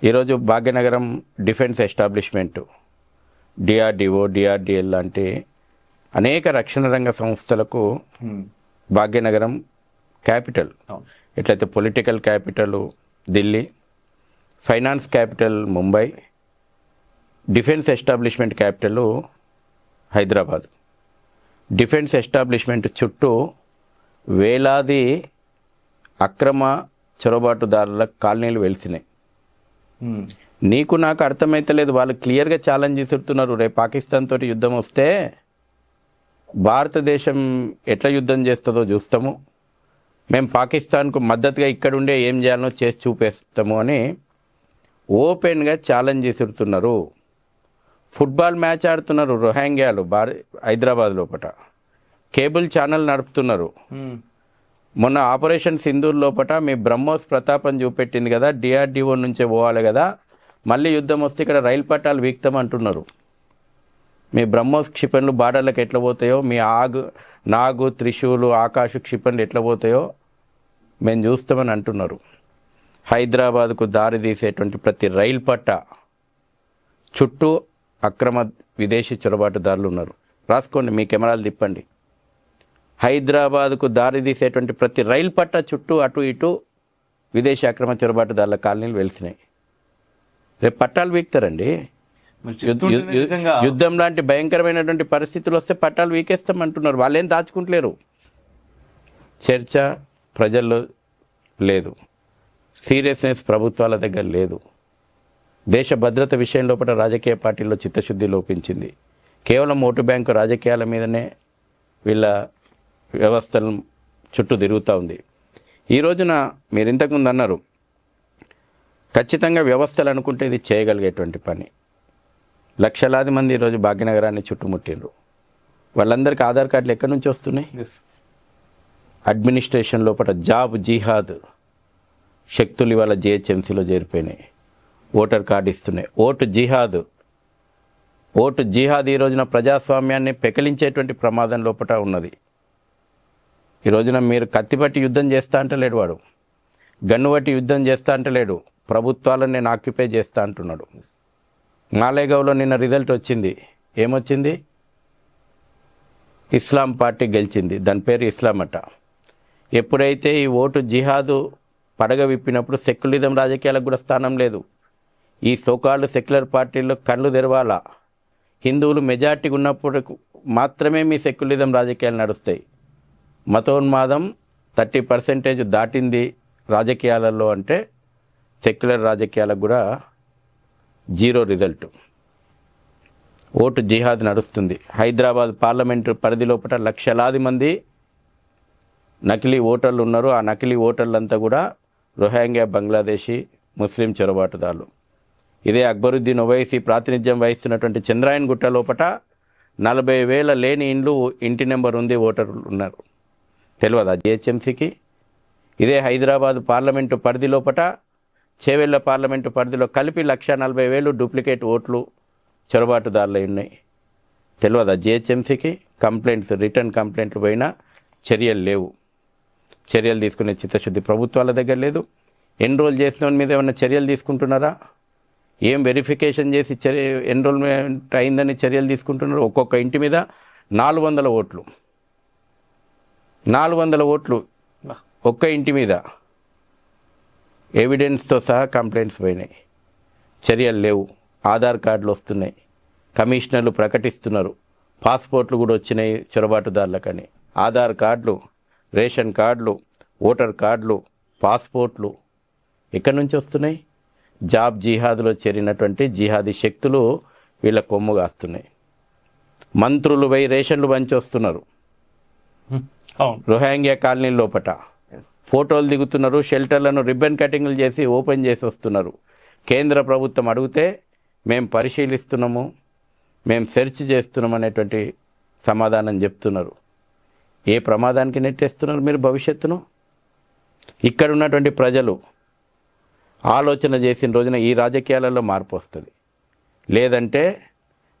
B: ఈరోజు Bhagyanagaram defence establishment, DRDO, DRDL లాంటి అనేక రక్షణ రంగ సంస్థలకు భాగ్యనగరం క్యాపిటల్. ఎట్లయితే political capital Delhi, finance capital Mumbai, defence establishment capital Hyderabad. Defence establishment చుట్టూ వేలాది అక్రమ చొరబాటుదారుల కాలనీలు వెలిసినాయి. నీకు నాకు అర్థమైతలేదు. వాళ్ళు క్లియర్గా ఛాలెంజ్ విసురుతున్నారు, రేపు పాకిస్తాన్ తోటి యుద్ధం వస్తే భారతదేశం ఎట్లా యుద్ధం చేస్తుందో చూస్తాము, మేము పాకిస్తాన్కు మద్దతుగా ఇక్కడుండే ఏం చేయాలనో చేసి చూపేస్తాము అని ఓపెన్గా ఛాలెంజ్ విసురుతున్నారు. ఫుట్బాల్ మ్యాచ్ ఆడుతున్నారు రోహింగ్యాలు హైదరాబాద్ లోపల, కేబుల్ ఛానల్ నడుపుతున్నారు. మొన్న ఆపరేషన్ సింధూర్ లోపట మీ బ్రహ్మోస్ ప్రతాపం చూపెట్టింది కదా, డిఆర్డిఓ నుంచే పోవాలి కదా, మళ్ళీ యుద్ధం వస్తే ఇక్కడ రైలు పట్టాలు వీక్తామంటున్నారు. మీ బ్రహ్మోస్ క్షిపణులు బార్డర్లకు ఎట్లా పోతాయో, మీ నాగు త్రిశూలు ఆకాశ క్షిపణులు ఎట్లా పోతాయో మేము చూస్తామని అంటున్నారు. హైదరాబాద్కు దారి తీసేటువంటి ప్రతి రైలు పట్ట చుట్టూ అక్రమ విదేశీ చొరబాటుదారులు ఉన్నారు. రాసుకోండి, మీ కెమెరాలు తిప్పండి. హైదరాబాద్కు దారి తీసేటువంటి ప్రతి రైలు పట్ట చుట్టూ అటు ఇటు విదేశీ అక్రమ చొరబాటుదారుల కాలనీలు వెలిసినాయి. రేపు పట్టాలు వీక్తారండి. యుద్ధం లాంటి భయంకరమైనటువంటి పరిస్థితులు వస్తే పట్టాలు వీకేస్తామంటున్నారు. వాళ్ళేం దాచుకుంటలేరు. చర్చ ప్రజల్లో లేదు, సీరియస్నెస్ ప్రభుత్వాల దగ్గర లేదు. దేశ భద్రత విషయం లోపల రాజకీయ పార్టీల్లో చిత్తశుద్ధి లోపించింది. కేవలం ఓటు బ్యాంకు రాజకీయాల మీదనే వీళ్ళ వ్యవస్థల చుట్టూ తిరుగుతూ ఉంది. ఈ రోజున మీరు ఇంతకుముందు అన్నారు, ఖచ్చితంగా వ్యవస్థలు అనుకుంటే ఇది చేయగలిగేటువంటి పని. లక్షలాది మంది ఈరోజు భాగ్యనగరాన్ని చుట్టుముట్టిండ్రు. వాళ్ళందరికీ ఆధార్ కార్డులు ఎక్కడి నుంచి వస్తున్నాయి? అడ్మినిస్ట్రేషన్ లోపల జాబ్ జిహాద్ శక్తులు ఇవాళ జిహెచ్ఎంసీలో చేరిపోయినాయి. ఓటర్ కార్డు ఇస్తున్నాయి. ఓటు జిహాద్ ఈ రోజున ప్రజాస్వామ్యాన్ని పెకలించేటువంటి ప్రమాదం లోపల ఉన్నది. ఈ రోజున మీరు కత్తిపట్టి యుద్ధం చేస్తా అంటలేడు, వాడు గన్ను బట్టి యుద్ధం చేస్తా అంటలేడు, ప్రభుత్వాలను నేను ఆక్యుపై చేస్తా అంటున్నాడు. మాలేగావ్లో నిన్న రిజల్ట్ వచ్చింది. ఏమొచ్చింది? ఇస్లాం పార్టీ గెలిచింది. దాని పేరు ఇస్లాం అట. ఎప్పుడైతే ఈ ఓటు జిహాదు పడగ విప్పినప్పుడు సెక్యులరిజం రాజకీయాలకు కూడా స్థానం లేదు. ఈ సోకాళ్ళు సెక్యులర్ పార్టీల్లో కళ్ళు తెరవాలా. హిందువులు మెజార్టీగా ఉన్నప్పుడు మాత్రమే మీ సెక్యులరిజం రాజకీయాలు నడుస్తాయి. మతోన్మాదం 30% దాటింది రాజకీయాలలో అంటే సెక్యులర్ రాజకీయాలకు కూడా జీరో రిజల్ట్. ఓటు జిహాద్ నడుస్తుంది. హైదరాబాద్ పార్లమెంటు పరిధి లోపల లక్షలాది మంది నకిలీ ఓటర్లు ఉన్నారు. ఆ నకిలీ ఓటర్లంతా కూడా రోహింగ్యా బంగ్లాదేశీ ముస్లిం చొరబాటుదారులు. ఇదే అక్బరుద్దీన్ ఓవైసీ ప్రాతినిధ్యం వహిస్తున్నటువంటి చంద్రాయన్ గుట్ట లోపల 40,000 లేని ఇండ్లు ఇంటి నెంబర్ ఉంది, ఓటర్లు ఉన్నారు. తెలియదా జిహెచ్ఎంసీకి? ఇదే హైదరాబాద్ పార్లమెంటు పరిధి లోపల చేవెళ్ళ పార్లమెంటు పరిధిలో కలిపి 140,000 డూప్లికేట్ ఓట్లు చొరబాటుదారులు ఉన్నాయి. తెలియదా జిహెచ్ఎంసీకి? కంప్లైంట్స్, రిటర్న్ కంప్లైంట్లు పోయినా చర్యలు లేవు. చర్యలు తీసుకునే చిత్తశుద్ధి ప్రభుత్వాల దగ్గర లేదు. ఎన్రోల్ చేసిన మీద ఏమైనా చర్యలు తీసుకుంటున్నారా? ఏం వెరిఫికేషన్ చేసి ఎన్రోల్మెంట్ అయిందని చర్యలు తీసుకుంటున్నారు? ఒక్కొక్క ఇంటి మీద 400 ఓట్లు, 400 ఓట్లు ఒక్క ఇంటి మీద ఎవిడెన్స్తో సహా కంప్లైంట్స్ పోయినాయి. చర్యలు లేవు. ఆధార్ కార్డులు వస్తున్నాయి, కమిషనర్లు ప్రకటిస్తున్నారు, పాస్పోర్ట్లు కూడా వచ్చినాయి చొరబాటుదారులకని. ఆధార్ కార్డులు, రేషన్ కార్డులు, ఓటర్ కార్డులు, పాస్పోర్ట్లు ఎక్కడి నుంచి వస్తున్నాయి? జాబ్ జిహాద్లో చేరినటువంటి జిహాదీ శక్తులు వీళ్ళ కొమ్ము కాస్తున్నాయి. మంత్రులు పోయి రేషన్లు పంచి వస్తున్నారు. రోహింగ్యా కాలనీ లోపట ఫోటోలు దిగుతున్నారు, షెల్టర్లను రిబ్బన్ కటింగ్లు చేసి ఓపెన్ చేసి వస్తున్నారు. కేంద్ర ప్రభుత్వం అడిగితే మేము పరిశీలిస్తున్నాము, మేము సెర్చ్ చేస్తున్నాం అనేటువంటి సమాధానం చెప్తున్నారు. ఏ ప్రమాదానికి నెట్టేస్తున్నారు మీరు భవిష్యత్తును? ఇక్కడ ఉన్నటువంటి ప్రజలు ఆలోచన చేసిన రోజున ఈ రాజకీయాలలో మార్పు వస్తుంది. లేదంటే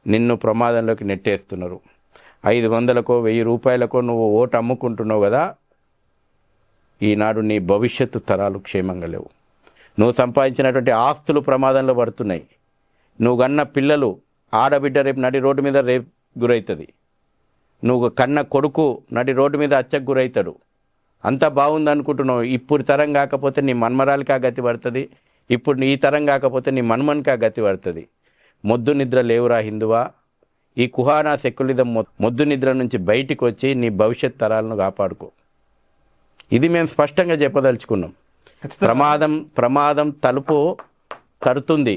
B: నిన్ను ప్రమాదంలోకి నెట్టేస్తున్నారు. 500కో 1000 రూపాయలకో నువ్వు ఓటు అమ్ముకుంటున్నావు కదా, ఈనాడు నీ భవిష్యత్తు తరాలు క్షేమంగా లేవు. నువ్వు సంపాదించినటువంటి ఆస్తులు ప్రమాదంలో పడుతున్నాయి. నువ్వు కన్న పిల్లలు, ఆడబిడ్డ రేపు నడి రోడ్డు మీద రేపు గురవుతుంది. నువ్వు కన్న కొడుకు నడి రోడ్డు మీద హత్యకు గురవుతాడు. అంతా బాగుంది అనుకుంటున్నావు. ఇప్పుడు తరం కాకపోతే నీ మన్మరాలికి ఆ గతి పడుతుంది. ఇప్పుడు ఈ తరం కాకపోతే నీ మన్మన్కి ఆ గతి పడుతుంది. మొద్దు నిద్ర లేవురా హిందువా. ఈ కుహానా సెక్యులిజం మొద్దు నిద్ర నుంచి బయటికి వచ్చి నీ భవిష్యత్ తరాలను కాపాడుకో. ఇది మేము స్పష్టంగా చెప్పదలుచుకున్నాం. ప్రమాదం తలుపు తడుతుంది.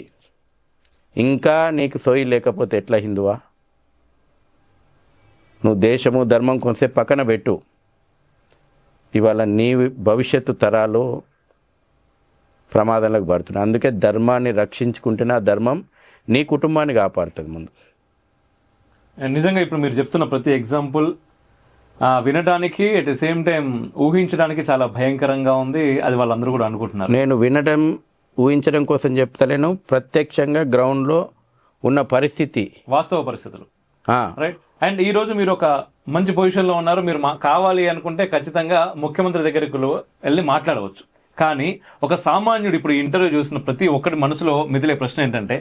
B: ఇంకా నీకు సోయి లేకపోతే ఎట్లా హిందువా? నువ్వు దేశము ధర్మం కొంచెం పక్కన పెట్టు. ఇవాళ నీ భవిష్యత్తు తరాలు ప్రమాదంలోకి పడుతున్నాయి. అందుకే ధర్మాన్ని రక్షించుకుంటేనే ఆ ధర్మం నీ కుటుంబాన్ని కాపాడుతుంది ముందు.
A: నిజంగా ఇప్పుడు మీరు చెప్తున్న ప్రతి ఎగ్జాంపుల్ వినడానికి అట్ ది సేమ్ టైం ఊహించడానికి చాలా భయంకరంగా ఉంది. అది వాళ్ళందరూ కూడా అనుకుంటున్నారు.
B: నేను వినడం ఊహించడం కోసం చెప్తలేను, ప్రత్యక్షంగా గ్రౌండ్లో ఉన్న పరిస్థితి,
A: వాస్తవ పరిస్థితులు.
B: ఆ,
A: రైట్. అండ్ ఈ రోజు మీరు ఒక మంచి పొజిషన్ లో ఉన్నారు. మీరు కావాలి అనుకుంటే ఖచ్చితంగా ముఖ్యమంత్రి దగ్గరికి వెళ్ళి మాట్లాడవచ్చు. కానీ ఒక సామాన్యుడు ఇప్పుడు ఇంటర్వ్యూ చూసిన ప్రతి ఒక్కరి మనసులో మిదిలే ప్రశ్న ఏంటంటే,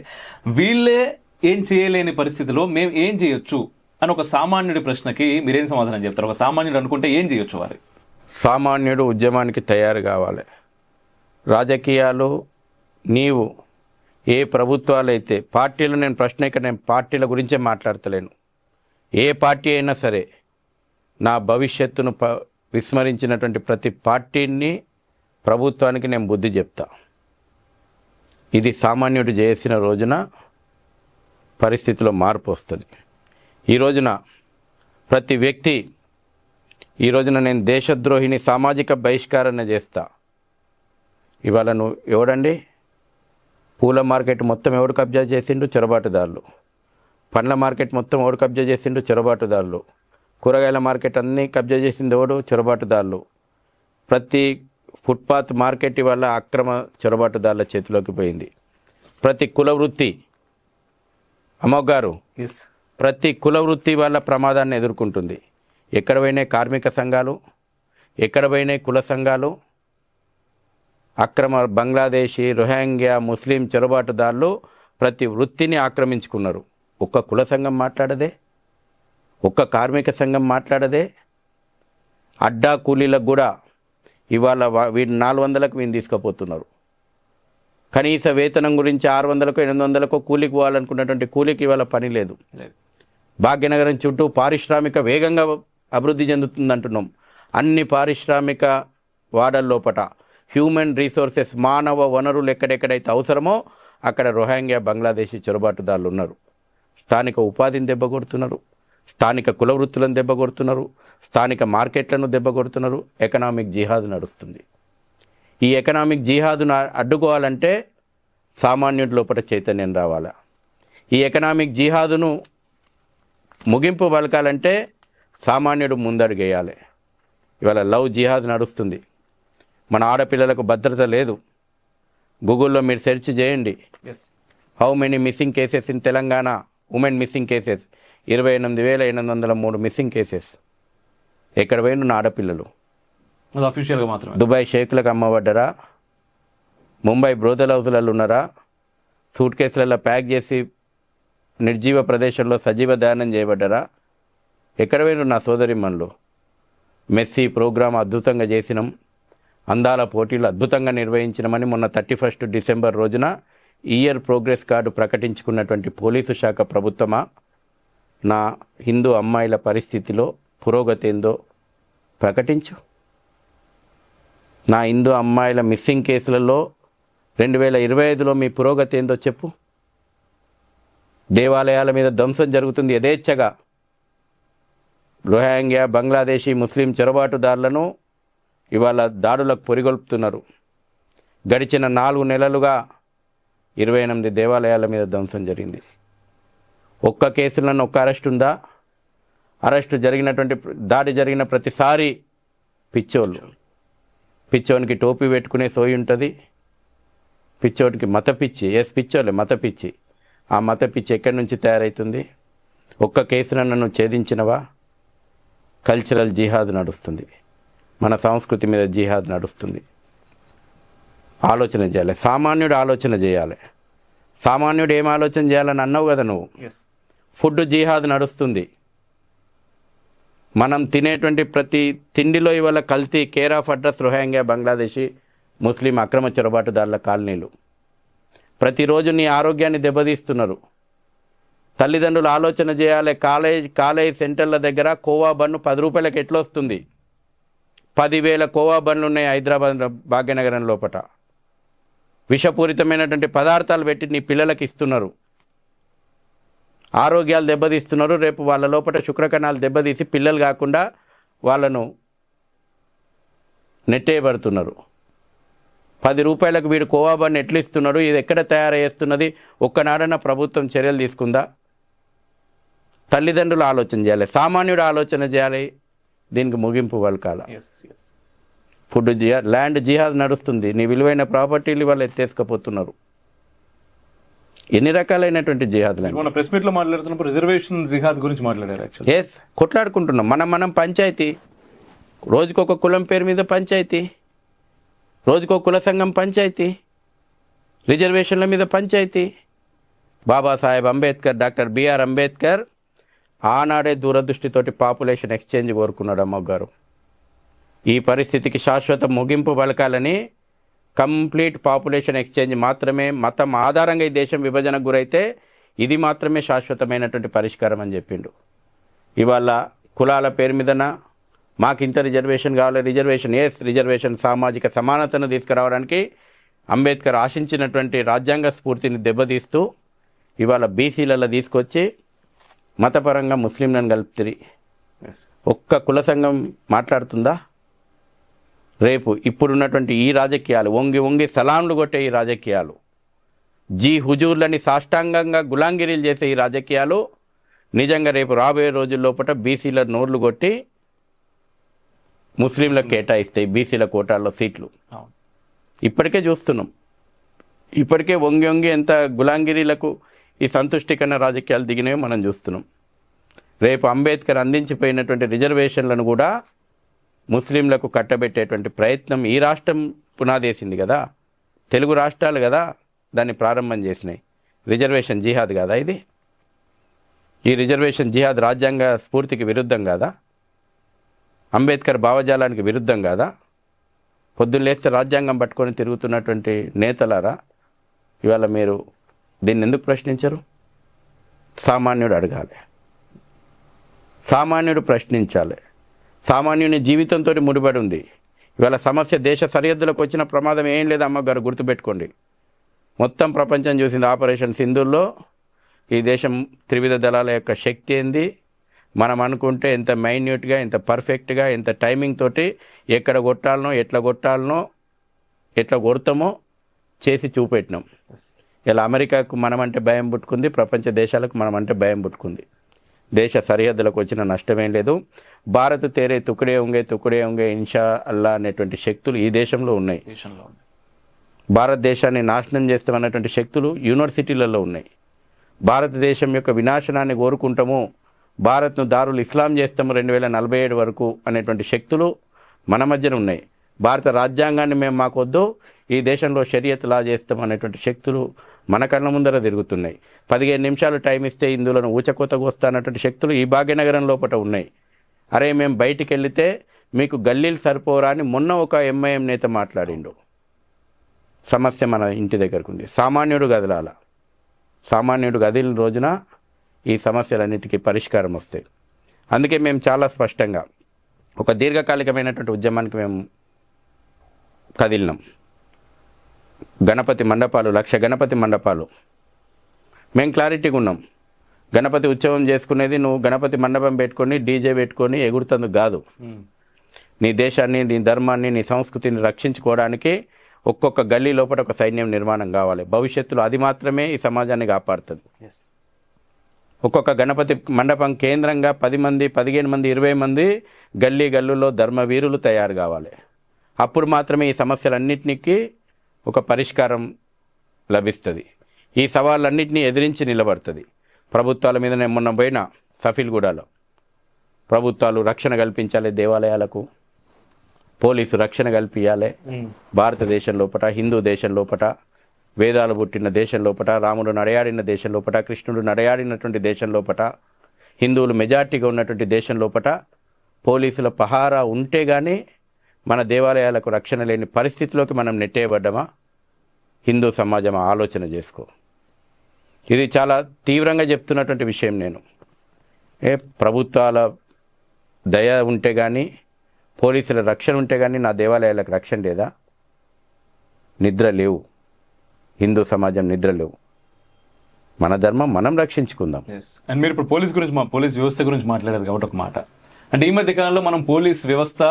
A: వీళ్ళే ఏం చేయలేని పరిస్థితిలో మేము ఏం చేయొచ్చు అని ఒక సామాన్యుడి ప్రశ్నకి మీరేం సమాధానం చెప్తారు? ఒక సామాన్యుడు అనుకుంటే ఏం చేయొచ్చు వారి?
B: సామాన్యుడు ఉద్యమానికి తయారు కావాలి. రాజకీయాలు నీవు ఏ ప్రభుత్వాలైతే పార్టీలు, నేను ప్రశ్న ఇక్కడ నేను పార్టీల గురించే మాట్లాడతలేను. ఏ పార్టీ అయినా సరే నా భవిష్యత్తును విస్మరించినటువంటి ప్రతి పార్టీని ప్రభుత్వానికి నేను బుద్ధి చెప్తా. ఇది సామాన్యుడు చేసిన రోజున పరిస్థితిలో మార్పు వస్తుంది. ఈ రోజున ప్రతి వ్యక్తి, ఈ రోజున నేను దేశద్రోహిని సామాజిక బహిష్కరణ చేస్తా. ఇవాళ నువ్వు ఎవడండి? పూల మార్కెట్ మొత్తం ఎవడు కబ్జా చేసిండు? చొరబాటుదారులు. పండ్ల మార్కెట్ మొత్తం ఎవడు కబ్జా చేసిండు? చొరబాటుదారులు. కూరగాయల మార్కెట్ అన్నీ కబ్జా చేసింది ఎవడు? చొరబాటుదారులు. ప్రతి ఫుట్పాత్ మార్కెట్ వల్ల అక్రమ చొరబాటుదారుల చేతిలోకి పోయింది. ప్రతి కుల వృత్తి, అమోఘ్ గారు, ప్రతి కుల వృత్తి వాళ్ళ ప్రమాదాన్ని ఎదుర్కొంటుంది. ఎక్కడ పోయినాయి కార్మిక సంఘాలు, ఎక్కడ పోయినాయి కుల సంఘాలు? అక్రమ బంగ్లాదేశీ, రోహింగ్యా, ముస్లిం చొరబాటుదారులు ప్రతి వృత్తిని ఆక్రమించుకున్నారు. ఒక్క కుల సంఘం మాట్లాడదే, ఒక్క కార్మిక సంఘం మాట్లాడదే. అడ్డా కూలీలకు కూడా ఇవాళ వీళ్ళు 400లకు వీళ్ళు తీసుకుపోతున్నారు. కనీస వేతనం గురించి 600కో 800కో కూలికి పోవాలనుకున్నటువంటి కూలికి ఇవాళ పని లేదు. భాగ్యనగరం చుట్టూ పారిశ్రామిక వేగంగా అభివృద్ధి చెందుతుందంటున్నాం. అన్ని పారిశ్రామిక వాడల్లోపట హ్యూమన్ రీసోర్సెస్, మానవ వనరులు ఎక్కడెక్కడైతే అవసరమో అక్కడ రోహింగ్యా, బంగ్లాదేశీ చొరబాటుదారులు ఉన్నారు. స్థానిక ఉపాధిని దెబ్బకొడుతున్నారు, స్థానిక కుల వృత్తులను దెబ్బకొడుతున్నారు, స్థానిక మార్కెట్లను దెబ్బకొడుతున్నారు. ఎకనామిక్ జిహాద్ నడుస్తుంది. ఈ ఎకనామిక్ జిహాదును అడ్డుకోవాలంటే సామాన్యుడి లోపల చైతన్యం రావాలా? ఈ ఎకనామిక్ జిహాదును ముగింపు పలకాలంటే సామాన్యుడు ముందడుగేయాలి. ఇవాళ లవ్ జిహాద్ నడుస్తుంది. మన ఆడపిల్లలకు భద్రత లేదు. గూగుల్లో మీరు సెర్చ్ చేయండి, how many missing cases in Telangana, women missing cases 28,803 missing cases. ఎక్కడ పోయిన ఆడపిల్లలు?
A: అఫీషియల్గా మాత్రమే.
B: దుబాయ్ షేకులకు అమ్మబడ్డరా? ముంబై బ్రోదల్ హౌస్లలో ఉన్నారా? సూట్ కేసులలో ప్యాక్ చేసి నిర్జీవ ప్రదేశంలో సజీవ దహనం చేయబడ్డరా? ఎక్కడ పోయిన నా సోదరిమణులు? మెస్సీ ప్రోగ్రాం అద్భుతంగా చేసినాం, అందాల పోటీలు అద్భుతంగా నిర్వహించినామని మొన్న 31 డిసెంబర్ రోజున ఇయర్ ప్రోగ్రెస్ కార్డు ప్రకటించుకున్నటువంటి పోలీసు శాఖ ప్రభుత్వమా, నా హిందూ అమ్మాయిల పరిస్థితిలో పురోగతి ఏందో ప్రకటించు. నా హిందూ అమ్మాయిల మిస్సింగ్ కేసులలో 2025లో మీ పురోగతి ఏందో చెప్పు. దేవాలయాల మీద ధ్వంసం జరుగుతుంది యథేచ్ఛగా. రోహింగ్యా, బంగ్లాదేశీ, ముస్లిం చొరబాటుదారులను ఇవాళ దాడులకు పొరిగొల్పుతున్నారు. గడిచిన 4 నెలలుగా 28 దేవాలయాల మీద ధ్వంసం జరిగింది. ఒక్క కేసులను ఒక్క అరెస్ట్ ఉందా? అరెస్టు జరిగినటువంటి దాడి జరిగిన ప్రతిసారి పిచ్చోళ్ళు, పిచ్చోనికి టోపీ పెట్టుకునే సోయి ఉంటుంది, పిచ్చోడికి మత పిచ్చి. పిచ్చోలే మత పిచ్చి. ఆ మత పిచ్చి ఎక్కడి నుంచి తయారవుతుంది? ఒక్క కేసులను నన్ను ఛేదించినవా? కల్చరల్ జిహాద్ నడుస్తుంది, మన సంస్కృతి మీద జిహాద్ నడుస్తుంది. ఆలోచన చేయాలి, సామాన్యుడు ఆలోచన చేయాలి. సామాన్యుడు ఏం ఆలోచన చేయాలని అన్నావు కదా నువ్వు. ఫుడ్ జిహాద్ నడుస్తుంది. మనం తినేటువంటి ప్రతి తిండిలో ఇవాళ కల్తీ, care of address Rohingya, Bangladeshi, ముస్లిం అక్రమ చొరబాటుదారుల కాలనీలు. ప్రతిరోజు నీ ఆరోగ్యాన్ని దెబ్బతీస్తున్నారు. తల్లిదండ్రులు ఆలోచన చేయాలి. కాలేజ్ సెంటర్ల దగ్గర కోవా బన్ను 10 రూపాయలకు ఎట్లా వస్తుంది? 10,000 కోవా బండ్లు ఉన్నాయి హైదరాబాద్ భాగ్యనగరం లోపట. విషపూరితమైనటువంటి పదార్థాలు పెట్టి నీ పిల్లలకి ఇస్తున్నారు. ఆరోగ్యాలు దెబ్బతీస్తున్నారు. రేపు వాళ్ళ లోపల శుక్రకణాలు దెబ్బతీసి పిల్లలు కాకుండా వాళ్ళను నెట్టేయబడుతున్నారు. 10 రూపాయలకు వీడు కోవా బన్ ఎట్లు ఇస్తున్నాడు? ఇది ఎక్కడ తయారయ్యేస్తున్నది? ఒక్కనాడన్న ప్రభుత్వం చర్యలు తీసుకుందా? తల్లిదండ్రులు ఆలోచన చేయాలి, సామాన్యుడు ఆలోచన చేయాలి. దీనికి ముగింపు పలకాల.
A: ఎస్ ఎస్
B: ఫుడ్ జిహాద్, ల్యాండ్ జిహాద్ నడుస్తుంది. నీ విలువైన ప్రాపర్టీలు వాళ్ళు ఎత్తేసుకపోతున్నారు. ఎన్ని రకాలైనటువంటి జిహాద్లు.
A: మన ప్రెస్ మీట్ లో మాట్లాడుతున్నప్పుడు రిజర్వేషన్ జిహాద్ గురించి మాట్లాడారు. యాక్చువల్లీ
B: ఎస్, కొట్లాడుకుంటున్నాం. మనం పంచాయతీ, రోజుకొక కులం పేరు మీద పంచాయతీ, రోజుకొక కుల సంఘం పంచాయతీ, రిజర్వేషన్ల మీద పంచాయతీ. బాబాసాహెబ్ అంబేద్కర్, డాక్టర్ బిఆర్ అంబేద్కర్ ఆనాడే దూరదృష్టితోటి పాపులేషన్ ఎక్స్చేంజ్ కోరుకున్నాడు. అమ్మగారు, ఈ పరిస్థితికి శాశ్వత ముగింపు పలకాలని కంప్లీట్ పాపులేషన్ ఎక్స్చేంజ్ మాత్రమే, మతం ఆధారంగా ఈ దేశం విభజనకు గురైతే ఇది మాత్రమే శాశ్వతమైనటువంటి పరిష్కారం అని చెప్పిండు. ఇవాళ కులాల పేరు మీదన మాకు ఇంత రిజర్వేషన్ కావాలి, రిజర్వేషన్ రిజర్వేషన్ సామాజిక సమానతను తీసుకురావడానికి అంబేద్కర్ ఆశించినటువంటి రాజ్యాంగ స్ఫూర్తిని దెబ్బతీస్తూ ఇవాళ బీసీలలో తీసుకొచ్చి మతపరంగా ముస్లింలను కలుపుతుంది. ఒక్క కుల సంఘం మాట్లాడుతుందా? రేపు ఇప్పుడున్నటువంటి ఈ రాజకీయాలు, వంగి వంగి సలాంలు కొట్టే ఈ రాజకీయాలు, హుజూర్లని సాష్టాంగంగా గులాంగిరీలు చేసే ఈ రాజకీయాలు నిజంగా రేపు రాబోయే రోజుల్లోపట బీసీల నోర్లు కొట్టి ముస్లింలకు కేటాయిస్తాయి బీసీల కోటాల్లో సీట్లు. ఇప్పటికే చూస్తున్నాం. ఇప్పటికే వంగి వంగి ఎంత గులాంగిరీలకు ఈ సంతుష్టికరణ రాజకీయాలు దిగినాయో మనం చూస్తున్నాం. రేపు అంబేద్కర్ అందించిపోయినటువంటి రిజర్వేషన్లను కూడా ముస్లింలకు కట్టబెట్టేటువంటి ప్రయత్నం ఈ రాష్ట్రం పునాదేసింది కదా, తెలుగు రాష్ట్రాలు కదా దాన్ని ప్రారంభం చేసినాయి. రిజర్వేషన్ జిహాద్ కాదా ఇది? ఈ రిజర్వేషన్ జిహాద్ రాజ్యాంగ స్ఫూర్తికి విరుద్ధం కాదా? అంబేద్కర్ భావజాలానికి విరుద్ధం కాదా? పొద్దున్న లేస్తే రాజ్యాంగం పట్టుకొని తిరుగుతున్నటువంటి నేతలారా, ఇవాళ మీరు దీన్ని ఎందుకు ప్రశ్నించరు? సామాన్యుడు అడగాలి, సామాన్యుడు ప్రశ్నించాలి. సామాన్యుని జీవితంతో ముడిపడి ఉంది. ఇవాళ సమస్య దేశ సరిహద్దులకు వచ్చిన ప్రమాదం ఏం లేదు అమ్మగారు, గుర్తుపెట్టుకోండి. మొత్తం ప్రపంచం చూసింది ఆపరేషన్ సింధూర్లో. ఈ దేశం త్రివిధ దళాల యొక్క శక్తి ఏంది, మనం అనుకుంటే ఎంత మైన్యూట్గా, ఎంత పర్ఫెక్ట్గా, ఎంత టైమింగ్ తోటి ఎక్కడ కొట్టాలనో, ఎట్లా కొడతామో చేసి చూపెట్టినాం. ఇలా అమెరికాకు మనమంటే భయం పుట్టుకుంది, ప్రపంచ దేశాలకు మనమంటే భయం పుట్టుకుంది. దేశ సరిహద్దులకు వచ్చిన నష్టమేం లేదు. భారత్ తేరే తుకుడే ఉంగే ఇన్షా అల్లా అనేటువంటి శక్తులు ఈ దేశంలో ఉన్నాయి. భారతదేశాన్ని నాశనం చేస్తామన్నటువంటి శక్తులు యూనివర్సిటీలలో ఉన్నాయి. భారతదేశం యొక్క వినాశనాన్ని కోరుకుంటాము, భారత్ను దారులు ఇస్లాం చేస్తాము 2047 వరకు అనేటువంటి శక్తులు మన మధ్యన ఉన్నాయి. భారత రాజ్యాంగాన్ని మేము మాకొద్దు, ఈ దేశంలో షరియత్ లా చేస్తాం అనేటువంటి శక్తులు మన కళ్ళ ముందర తిరుగుతున్నాయి. 15 నిమిషాలు టైం ఇస్తే ఇందులో ఊచకోతకు వస్తానటువంటి శక్తులు ఈ భాగ్యనగరం లోపల ఉన్నాయి. అరే మేము బయటికి వెళితే మీకు గల్లీలు సరిపోరా అని మొన్న ఒక ఎంఐఎం నేత మాట్లాడిండు. సమస్య మన ఇంటి దగ్గరకు ఉంది. సామాన్యుడు కదలాల. సామాన్యుడు కదిలిన రోజున ఈ సమస్యలన్నిటికీ పరిష్కారం వస్తాయి. అందుకే మేము చాలా స్పష్టంగా ఒక దీర్ఘకాలికమైనటువంటి ఉద్యమానికి మేము కదిలినాం. గణపతి మండపాలు, 1,00,000 గణపతి మండపాలు. మేము క్లారిటీగా ఉన్నాం. గణపతి ఉత్సవం చేసుకునేది నువ్వు గణపతి మండపం పెట్టుకొని డీజే పెట్టుకొని ఎగురుతందుకు కాదు. నీ దేశాన్ని, నీ ధర్మాన్ని, నీ సంస్కృతిని రక్షించుకోవడానికి ఒక్కొక్క గల్లీ లోపల ఒక సైన్యం నిర్మాణం కావాలి. భవిష్యత్తులో అది మాత్రమే ఈ సమాజాన్ని కాపాడుతుంది. ఒక్కొక్క గణపతి మండపం కేంద్రంగా 10 మంది, 15 మంది, 20 మంది గల్లీలో ధర్మవీరులు తయారు కావాలి. అప్పుడు మాత్రమే ఈ సమస్యలన్నింటినీ ఒక పరిష్కారం లభిస్తుంది. ఈ సవాళ్ళన్నింటినీ ఎదిరించి నిలబడుతుంది. ప్రభుత్వాల మీద నేను మొన్న పోయిన సఫీల్గూడలో ప్రభుత్వాలు రక్షణ కల్పించాలి, దేవాలయాలకు పోలీసు రక్షణ కల్పించాలి. భారతదేశం లోపల, హిందూ దేశం లోపల, వేదాలు పుట్టిన దేశం లోపల, రాముడు నడయాడిన దేశం లోపల, కృష్ణుడు నడయాడినటువంటి దేశం లోపల, హిందువులు మెజార్టీగా ఉన్నటువంటి దేశం లోపల పోలీసుల పహారా ఉంటే కానీ మన దేవాలయాలకు రక్షణ లేని పరిస్థితిలోకి మనం నెట్టేయబడ్డామా? హిందూ సమాజం ఆలోచన చేసుకో. ఇది చాలా తీవ్రంగా చెప్తున్నటువంటి విషయం. నేను ప్రభుత్వాల దయ ఉంటే కానీ, పోలీసుల రక్షణ ఉంటే కానీ నా దేవాలయాలకు రక్షణ లేదా? నిద్ర లేవు, హిందూ సమాజం నిద్ర లేవు. మన ధర్మం మనం రక్షించుకుందాం.
A: అండ్ మీరు ఇప్పుడు పోలీస్ వ్యవస్థ గురించి మాట్లాడారు కాబట్టి ఒక మాట, అంటే ఈ మధ్య కాలంలో మనం పోలీస్ వ్యవస్థ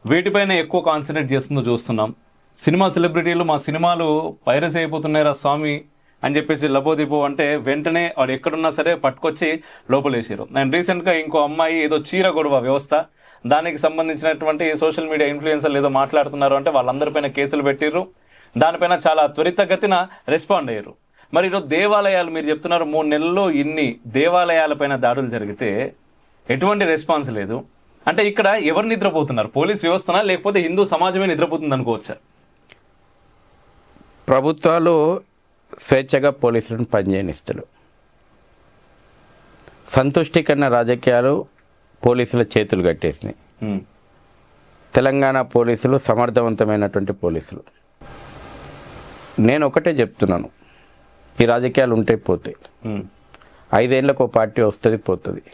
A: వేటిపైన ఎక్కువ కాన్సన్ట్రేట్ చేస్తుందో చూస్తున్నాం. సినిమా సెలబ్రిటీలు మా సినిమాలు పైరసీ అయిపోతున్నాయిరా స్వామి అని చెప్పేసి లబోదిబో అంటే వెంటనే వాడు ఎక్కడున్నా సరే పట్టుకొచ్చి లోపలేసారు. అండ్ రీసెంట్గా ఇంకో అమ్మాయి ఏదో చీర గొడవ వ్యవస్థ, దానికి సంబంధించినటువంటి సోషల్ మీడియా ఇన్ఫ్లుయెన్సర్లు ఏదో మాట్లాడుతున్నారు అంటే వాళ్ళందరిపైన కేసులు పెట్టిర్రు, దానిపైన చాలా త్వరితగతిన రెస్పాండ్ అయ్యారు. మరి ఈరోజు దేవాలయాలు మీరు చెప్తున్నారు 3 నెలల్లో ఇన్ని దేవాలయాలపైన దాడులు జరిగితే ఎటువంటి రెస్పాన్స్ లేదు అంటే ఇక్కడ ఎవరు నిద్రపోతున్నారు? పోలీస్ వ్యవస్థనా లేకపోతే హిందూ సమాజమే నిద్రపోతుంది అనుకోవచ్చా?
B: ప్రభుత్వాలు స్వేచ్ఛగా పోలీసులను పనిచేయనిస్తారు. సంతుష్టికరణ రాజకీయాలు పోలీసుల చేతులు కట్టేసినాయి. తెలంగాణ పోలీసులు సమర్థవంతమైనటువంటి పోలీసులు. నేను ఒకటే చెప్తున్నాను, ఈ రాజకీయాలు ఉంటే పోతాయి. 5 ఏళ్లకు ఒక పార్టీ వస్తుంది పోతుంది,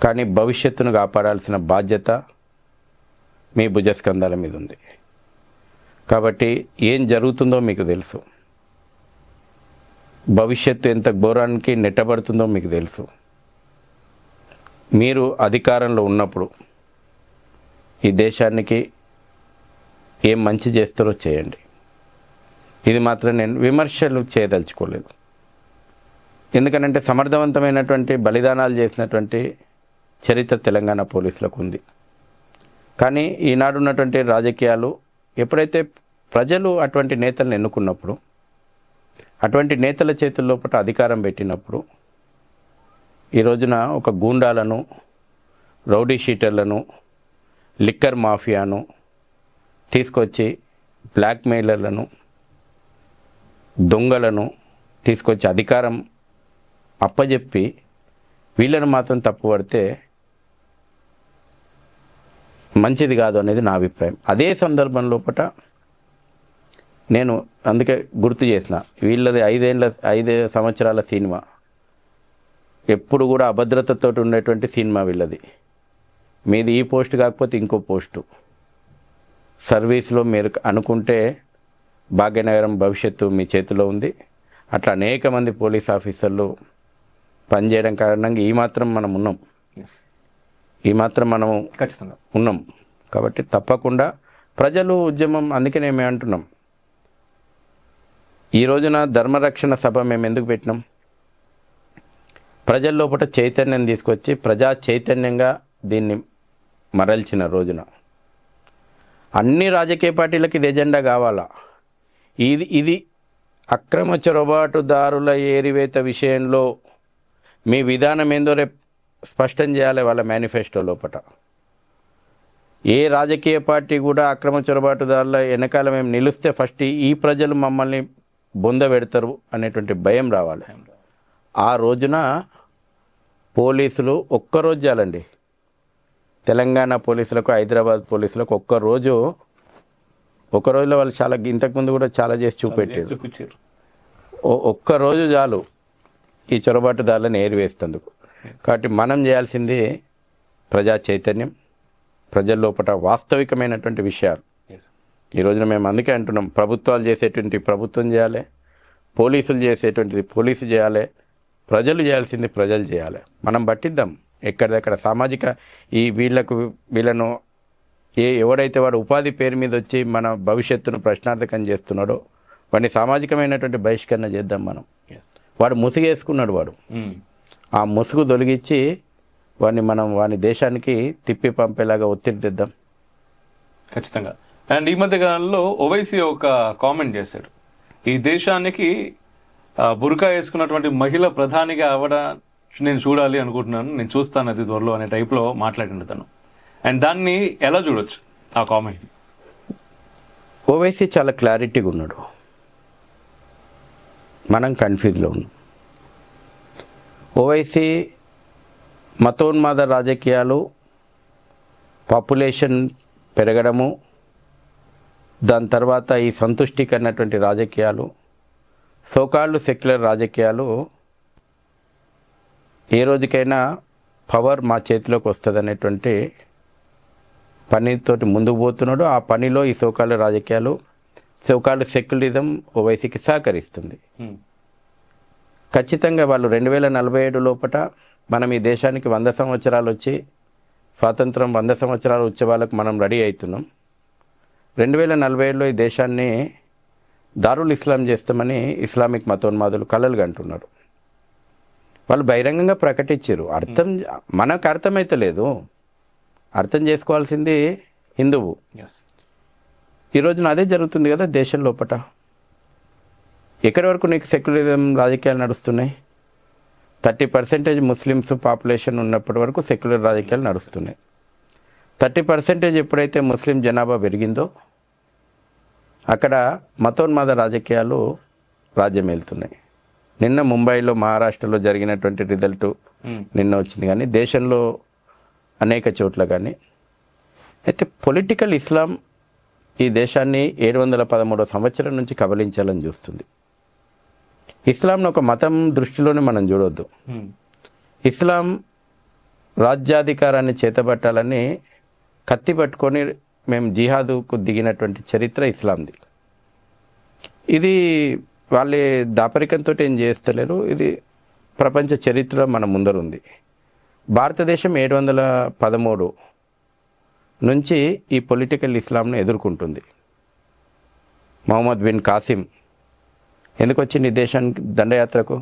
B: కానీ భవిష్యత్తును కాపాడాల్సిన బాధ్యత మీ భుజస్కంధాల మీద ఉంది. కాబట్టి ఏం జరుగుతుందో మీకు తెలుసు, భవిష్యత్తు ఎంత ఘోరానికి నెట్టబడుతుందో మీకు తెలుసు. మీరు అధికారంలో ఉన్నప్పుడు ఈ దేశానికి ఏం మంచి చేస్తారో చేయండి. ఇది మాత్రం నేను విమర్శలు చేయదలుచుకోలేదు. ఎందుకంటే సమర్థవంతమైనటువంటి బలిదానాలు చేసినటువంటి చరిత్ర తెలంగాణ పోలీసులకు ఉంది. కానీ ఈనాడు ఉన్నటువంటి రాజకీయాలు ఎప్పుడైతే ప్రజలు అటువంటి నేతలను ఎన్నుకున్నప్పుడు, అటువంటి నేతల చేతుల్లో పట్ల అధికారం పెట్టినప్పుడు, ఈ రోజున ఒక గూండాలను, రౌడీ షీటర్లను, లిక్కర్ మాఫియాను తీసుకొచ్చి, బ్లాక్మెయిలర్లను, దొంగలను తీసుకొచ్చి అధికారం అప్పజెప్పి వీళ్ళను మాత్రం తప్పుపడితే మంచిది కాదు అనేది నా అభిప్రాయం. అదే సందర్భం లోపట నేను అందుకే గుర్తు చేసిన, వీళ్ళది 5 సంవత్సరాల సినిమా, ఎప్పుడు కూడా అభద్రతతో ఉండేటువంటి సినిమా వీళ్ళది. మీది ఈ పోస్ట్ కాకపోతే ఇంకో పోస్టు. సర్వీస్లో మీరు అనుకుంటే భాగ్యనగరం భవిష్యత్తు మీ చేతిలో ఉంది. అట్లా అనేక మంది పోలీస్ ఆఫీసర్లు పనిచేయడం కారణంగా ఈ మాత్రం మనం ఉన్నాం, ఈ మాత్రం మనము
A: ఖచ్చితంగా
B: ఉన్నాం. కాబట్టి తప్పకుండా ప్రజలు ఉద్యమం, అందుకే మేము అంటున్నాం, ఈ రోజున ధర్మరక్షణ సభ మేము ఎందుకు పెట్టినాం? ప్రజల లోపల చైతన్యం తీసుకొచ్చి ప్రజా చైతన్యంగా దీన్ని మరల్చిన రోజున అన్ని రాజకీయ పార్టీలకి ఇది ఎజెండా కావాలా. ఇది అక్రమ చొరబాటుదారుల ఏరివేత విషయంలో మీ విధానం ఏందో రేపు స్పష్టం చేయాలి వాళ్ళ మేనిఫెస్టో లోపల. ఏ రాజకీయ పార్టీ కూడా అక్రమ చొరబాటుదారుల వెనకాల మేము నిలిస్తే ఫస్ట్ ఈ ప్రజలు మమ్మల్ని బొంద పెడతారు అనేటువంటి భయం రావాలి. ఆ రోజున పోలీసులు ఒక్కరోజు చాలండి, తెలంగాణ పోలీసులకు, హైదరాబాద్ పోలీసులకు ఒక రోజులో వాళ్ళు చాలా, ఇంతకుముందు కూడా చాలా చేసి చూపెట్టారు. ఒక్కరోజు చాలు ఈ చొరబాటుదారులను ఏరివేస్తేందుకు. కాబట్టి మనం చేయాల్సింది ప్రజా చైతన్యం, ప్రజల లోపల వాస్తవికమైనటువంటి విషయాలు. ఈ రోజున మేము అందుకే అంటున్నాం, ప్రభుత్వాలు చేసేటువంటి ప్రభుత్వం చేయాలి, పోలీసులు చేసేటువంటిది పోలీసు చేయాలి, ప్రజలు చేయాల్సింది ప్రజలు చేయాలి. మనం పట్టిద్దాం ఎక్కడిదక్కడ సామాజిక వీళ్ళను ఎవడైతే వాడు ఉపాధి పేరు మీద వచ్చి మన భవిష్యత్తును ప్రశ్నార్థకం చేస్తున్నాడో వాడిని సామాజికమైనటువంటి బహిష్కరణ చేద్దాం మనం. వాడు ముసుగేసుకున్నాడు, వాడు ఆ ముసుగు తొలగించి వాడిని దేశానికి తిప్పి పంపేలాగా ఒత్తిడి తెద్దాం.
A: ఖచ్చితంగా. అండ్ ఈ మధ్య కాలంలో ఓవైసీ ఒక కామెంట్ చేశాడు, ఈ దేశానికి బుర్కా వేసుకున్నటువంటి మహిళ ప్రధానిగా అవడం నేను చూడాలి అనుకుంటున్నాను, నేను చూస్తాను అది త్వరలో అనే టైప్లో మాట్లాడిండు తను. అండ్ దాన్ని ఎలా చూడొచ్చు ఆ కామెంట్?
B: ఓవైసీ చాలా క్లారిటీగా ఉన్నాడు, మనం కన్ఫ్యూజ్లో ఉన్నాం. ఓవైసీ మతోన్మాద రాజకీయాలు, పాపులేషన్ పెరగడము, దాని తర్వాత ఈ సంతుష్టికరమైనటువంటి రాజకీయాలు, సోకాళ్ళు సెక్యులర్ రాజకీయాలు, ఏ రోజుకైనా పవర్ మా చేతిలోకి వస్తుంది అనేటువంటి పనితోటి ముందుకు పోతున్నాడు. ఆ పనిలో ఈ సోకాళ్ళ రాజకీయాలు, సోకాళ్ళు సెక్యులరిజం ఓవైసీకి సహకరిస్తుంది. ఖచ్చితంగా వాళ్ళు 2047 లోపల మనం ఈ దేశానికి 100 సంవత్సరాలు వచ్చి స్వాతంత్రం 100 సంవత్సరాలు వచ్చే వాళ్ళకు మనం రెడీ అవుతున్నాం. 2047లో ఈ దేశాన్ని దారుల్ ఇస్లాం చేస్తామని ఇస్లామిక్ మతోన్మాదులు కలలు కంటున్నారు. వాళ్ళు బహిరంగంగా ప్రకటించారు. మనకు అర్థమైతలేదు. అర్థం చేసుకోవాల్సింది హిందువు.
A: ఎస్.
B: ఈ రోజున అదే జరుగుతుంది కదా దేశం లోపల. ఎక్కడి వరకు నీకు సెక్యులరిజం రాజకీయాలు నడుస్తున్నాయి? 30% ముస్లిమ్స్ పాపులేషన్ ఉన్నప్పటి వరకు సెక్యులర్ రాజకీయాలు నడుస్తున్నాయి. 30% ఎప్పుడైతే ముస్లిం జనాభా పెరిగిందో అక్కడ మతోన్మాద రాజకీయాలు రాజ్యం వెళ్తున్నాయి. నిన్న ముంబైలో, మహారాష్ట్రలో జరిగినటువంటి రిజల్ట్ నిన్న వచ్చింది. కానీ దేశంలో అనేక చోట్ల కానీ అయితే పొలిటికల్ ఇస్లాం ఈ దేశాన్ని 713 సంవత్సరం నుంచి కబలించాలని చూస్తుంది. ఇస్లాంను ఒక మతం దృష్టిలోనే మనం చూడొద్దు. ఇస్లాం రాజ్యాధికారాన్ని చేతబట్టాలని కత్తి పట్టుకొని మేము జిహాదుకు దిగినటువంటి చరిత్ర ఇస్లాంది. ఇది వాళ్ళే దాపరికంతో ఏం చేస్తలేరు. ఇది ప్రపంచ చరిత్ర మన ముందరుంది. భారతదేశం 713 నుంచి ఈ పొలిటికల్ ఇస్లాంను ఎదుర్కొంటుంది. మొహమ్మద్ బిన్ కాసిం ఎందుకు వచ్చింది ఈ దేశానికి దండయాత్రకు?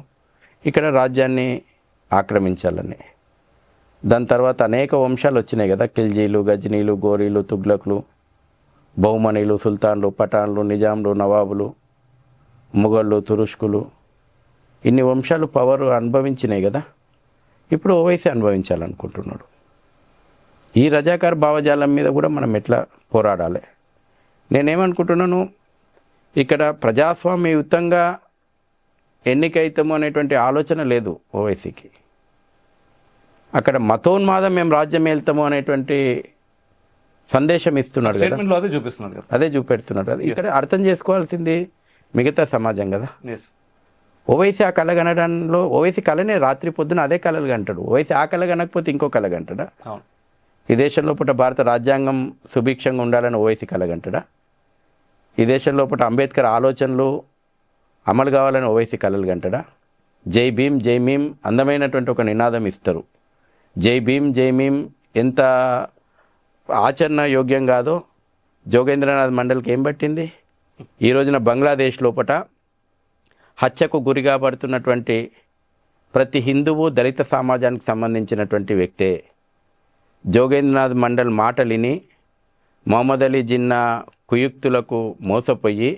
B: ఇక్కడ రాజ్యాన్ని ఆక్రమించాలని. దాని తర్వాత అనేక వంశాలు వచ్చినాయి కదా, ఖిల్జీలు, గజనీలు, గోరీలు, తుగ్లకులు, బహుమనీలు, సుల్తాన్లు, పఠాన్లు, నిజాంలు, నవాబులు, ముఘళ్ళు, తురుష్కులు, ఇన్ని వంశాలు పవర్ అనుభవించినాయి కదా. ఇప్పుడు ఓవైసీ అనుభవించాలనుకుంటున్నాడు. ఈ రజాకార్ భావజాలం మీద కూడా మనం ఎట్లా పోరాడాలి? నేనేమనుకుంటున్నాను, ఇక్కడ ప్రజాస్వామ్యయుతంగా ఎన్నికైతాము అనేటువంటి ఆలోచన లేదు ఓవైసీకి. అక్కడ మతోన్మాదం మేము రాజ్యం వెళ్తాము అనేటువంటి సందేశం ఇస్తున్నాడు కదా,
A: అదే చూపిస్తున్నాడు కదా,
B: అదే చూపెడుతున్నాడు కదా. ఇక్కడ అర్థం చేసుకోవాల్సింది మిగతా సమాజం కదా.
A: Yes.
B: ఓవైసీ ఆ కళ కనడంలో, ఓవైసీ కళనే రాత్రి పొద్దున అదే కళలు కంటాడు. ఓవైసీ ఆ కళ కనకపోతే ఇంకో కళ కంటాడా?
A: అవును.
B: ఈ దేశంలో పుట్ట భారత రాజ్యాంగం సుభిక్షంగా ఉండాలని ఓవైసీ కళ కంటాడా? ఈ దేశంలో పుట్ట అంబేద్కర్ ఆలోచనలు అమలు కావాలని ఓవైసీ కళలు కంటాడా? జై భీమ్ జై భీమ్ అందమైనటువంటి ఒక నినాదం ఇస్తారు. జై భీమ్ జై భీమ్ ఎంత ఆచరణ యోగ్యం కాదో జోగేంద్రనాథ్ మండల్కి ఏం పట్టింది? ఈ రోజున బంగ్లాదేశ్ లోపట హత్యకు గురి కాబడుతున్నటువంటి ప్రతి హిందువు దళిత సమాజానికి సంబంధించినటువంటి వ్యక్తే. జోగేంద్రనాథ్ మండల్ మాటలిని మొహమ్మద్ అలీ జిన్నా కుయుక్తులకు మోసపోయి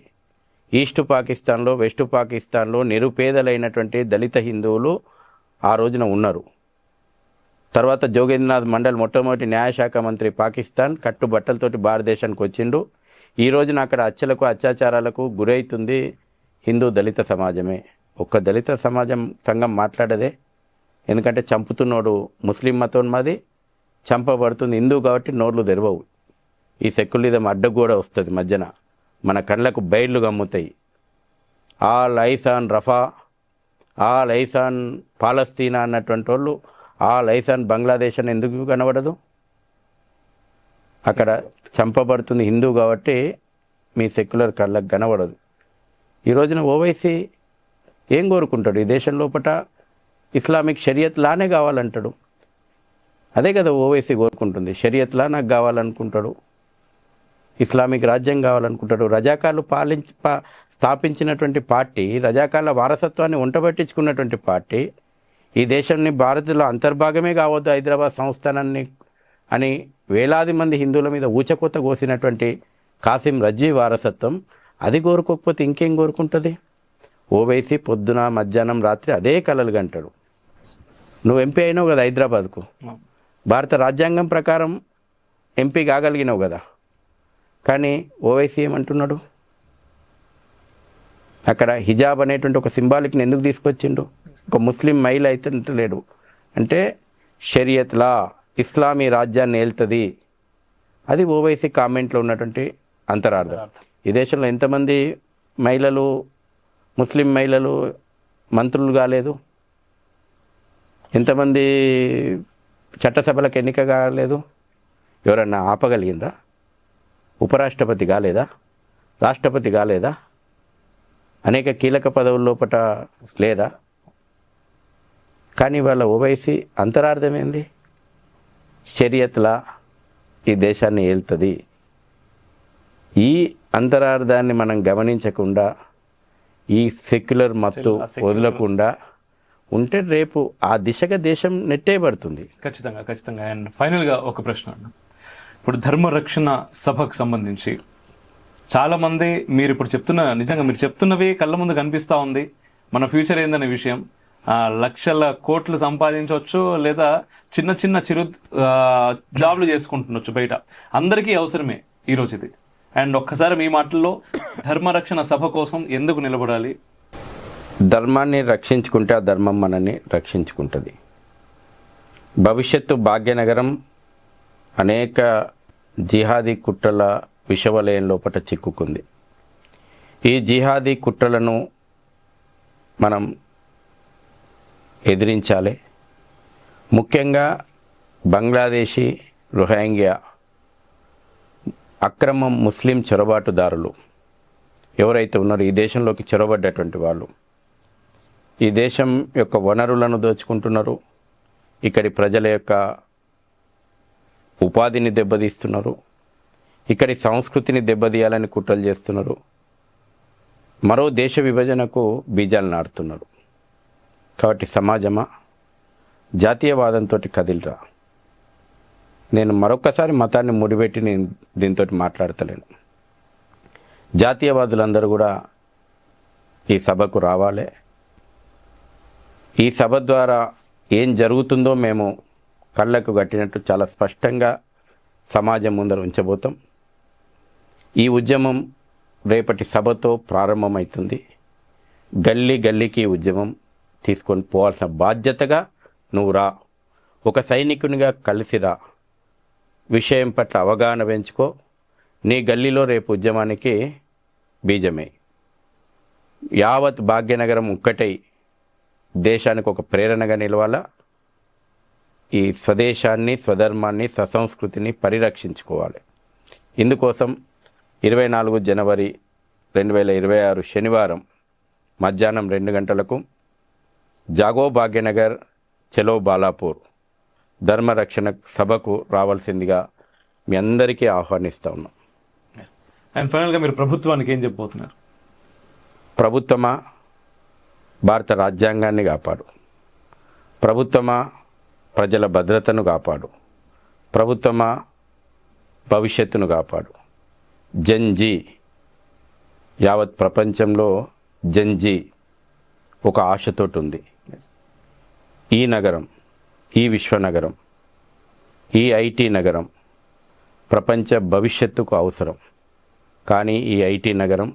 B: ఈస్ట్ పాకిస్తాన్లో, వెస్ట్ పాకిస్తాన్లో నిరుపేదలైనటువంటి దళిత హిందువులు ఆ రోజున ఉన్నారు. తర్వాత జోగేంద్రనాథ్ మండల్ మొట్టమొదటి న్యాయశాఖ మంత్రి పాకిస్తాన్ కట్టుబట్టలతోటి భారతదేశానికి వచ్చిండు. ఈ రోజున అక్కడ హత్యలకు, అత్యాచారాలకు గురవుతుంది హిందూ దళిత సమాజమే. ఒక్క దళిత సమాజం సంఘం మాట్లాడదే. ఎందుకంటే చంపుతున్నోడు ముస్లిం మతోన్మాది, చంపబడుతుంది హిందూ కాబట్టి నోర్లు తెరవవు. ఈ సెక్యులరిజం అడ్డగోడ వస్తుంది మధ్యన, మన కళ్ళకు బయళ్ళు గమ్ముతాయి. ఆల్ ఐసాన్ రఫా, ఆల్ ఐసాన్ పాలస్తీనా అన్నటువంటి వాళ్ళు ఆల్ ఐసాన్ బంగ్లాదేశ్ అని ఎందుకు కనబడదు? అక్కడ చంపబడుతుంది హిందూ కాబట్టి మీ సెక్యులర్ కళ్ళకు కనబడదు. ఈ రోజున ఓవైసీ ఏం కోరుకుంటాడు? ఈ దేశం లోపల ఇస్లామిక్ షరియత్ లానే కావాలంటాడు. అదే కదా ఓవైసీ కోరుకుంటుంది. షరియత్ లా నాకు కావాలనుకుంటాడు, ఇస్లామిక్ రాజ్యం కావాలనుకుంటాడు. రజాకార్లు స్థాపించినటువంటి పార్టీ, రజాకార్ల వారసత్వాన్ని వంటబట్టించుకున్నటువంటి పార్టీ ఈ దేశాన్ని భారత్లో అంతర్భాగమే కావద్దు హైదరాబాద్ సంస్థానాన్ని అని వేలాది మంది హిందువుల మీద ఊచకోత కోసినటువంటి కాసిం రజ్వీ వారసత్వం అది కోరుకోకపోతే ఇంకేం కోరుకుంటుంది? ఓవైసీ పొద్దున మధ్యాహ్నం రాత్రి అదే కలలు గంటాడు. నువ్వు ఎంపీ అయినావు కదా హైదరాబాద్కు, భారత రాజ్యాంగం ప్రకారం ఎంపీ కాగలిగినావు కదా. కానీ ఓవైసీ ఏమంటున్నాడు? అక్కడ హిజాబ్ అనేటువంటి ఒక సింబాలిక్ని ఎందుకు తీసుకొచ్చిండు? ఒక ముస్లిం మహిళ అయితే లేడు అంటే షరియత్లా ఇస్లామీ రాజ్యాన్ని ఏల్తుంది. అది ఓవైసీ కామెంట్లో ఉన్నటువంటి అంతరార్థం. ఈ దేశంలో ఎంతమంది మహిళలు, ముస్లిం మహిళలు మంత్రులు కాలేదు? ఎంతమంది చట్టసభలకు ఎన్నిక కాలేదు? ఎవరన్నా ఆపగలిగిందా? ఉపరాష్ట్రపతి కాలేదా? రాష్ట్రపతి కాలేదా? అనేక కీలక పదవుల లోపట లేదా? కానీ వాళ్ళ ఓవైసీ అంతరార్థం ఏంది? షరియత్లా ఈ దేశాన్ని ఏల్తుంది. ఈ అంతరార్థాన్ని మనం గమనించకుండా, ఈ సెక్యులర్ మత్తు వదలకుండా ఉంటే రేపు ఆ దిశగా దేశం నెట్టేయబడుతుంది.
A: ఖచ్చితంగా ఖచ్చితంగా. అండ్ ఫైనల్గా ఒక ప్రశ్న అన్న, ఇప్పుడు ధర్మరక్షణ సభకు సంబంధించి చాలామంది మీరు ఇప్పుడు నిజంగా మీరు చెప్తున్నవి కళ్ళ ముందు కనిపిస్తూ ఉంది. మన ఫ్యూచర్ ఏందనే విషయం, లక్షల కోట్లు సంపాదించవచ్చు, లేదా చిన్న చిన్న జాబ్లు చేసుకుంటుండొచ్చు బయట. అందరికీ అవసరమే ఈరోజు ఇది. అండ్ ఒక్కసారి మీ మాటల్లో ధర్మరక్షణ సభ కోసం ఎందుకు నిలబడాలి?
B: ధర్మాన్ని రక్షించుకుంటే ఆ ధర్మం మనల్ని రక్షించుకుంటుంది. భవిష్యత్తు భాగ్యనగరం అనేక జిహాదీ కుట్రల విషవలయం లోపల చిక్కుకుంది. ఈ జిహాదీ కుట్రలను మనం ఎదిరించాలి. ముఖ్యంగా బంగ్లాదేశీ, రోహింగ్యా అక్రమ ముస్లిం చొరబాటుదారులు ఎవరైతే ఉన్నారో, ఈ దేశంలోకి చొరబడ్డటువంటి వాళ్ళు ఈ దేశం యొక్క వనరులను దోచుకుంటున్నారు, ఇక్కడి ప్రజల యొక్క ఉపాధిని దెబ్బతీస్తున్నారు, ఇక్కడి సంస్కృతిని దెబ్బతీయాలని కుట్రలు చేస్తున్నారు, మరో దేశ విభజనకు బీజాలు నాటుతున్నారు. కాబట్టి సమాజమా, జాతీయవాదంతో కదిలిరా. నేను మరొకసారి మతాన్ని ముడిపెట్టి నేను దీంతో మాట్లాడతలేను. జాతీయవాదులందరూ కూడా ఈ సభకు రావాలి. ఈ సభ ద్వారా ఏం జరుగుతుందో మేము కళ్ళకు కట్టినట్టు చాలా స్పష్టంగా సమాజం ముందర ఉంచబోతాం. ఈ ఉద్యమం రేపటి సభతో ప్రారంభమవుతుంది. గల్లీ గల్లీకి ఉద్యమం తీసుకొని పోవాల్సిన బాధ్యతగా నువ్వు రా. ఒక సైనికునిగా కలిసిరా. విషయం పట్ల అవగాహన పెంచుకో. నీ గల్లీలో రేపు ఉద్యమానికి బీజమే. యావత్ భాగ్యనగరం ఒక్కటై దేశానికి ఒక ప్రేరణగా నిలవాలా. ఈ స్వదేశాన్ని, స్వధర్మాన్ని, ససంస్కృతిని పరిరక్షించుకోవాలి. ఇందుకోసం 24 జనవరి 2026 శనివారం మధ్యాహ్నం 2 గంటలకు జాగో భాగ్యనగర్ చలో బాలాపూర్ ధర్మరక్షణ సభకు రావాల్సిందిగా మీ అందరికీ ఆహ్వానిస్తూ ఉన్నాం.
A: అండ్ ఫైనల్గా మీరు ప్రభుత్వానికి ఏం చెప్పబోతున్నారు?
B: ప్రభుత్వమా, భారత రాజ్యాంగాన్ని కాపాడు. ప్రభుత్వమా, ప్రజల భద్రతను కాపాడు. ప్రభుత్వమా, భవిష్యత్తును కాపాడు. జంజీ, యావత్ ప్రపంచంలో జంజీ ఒక ఆశతోటి ఉంది. ఈ నగరం, ఈ విశ్వనగరం, ఈ ఐటీ నగరం ప్రపంచ భవిష్యత్తుకు అవసరం. కానీ ఈ ఐటీ నగరం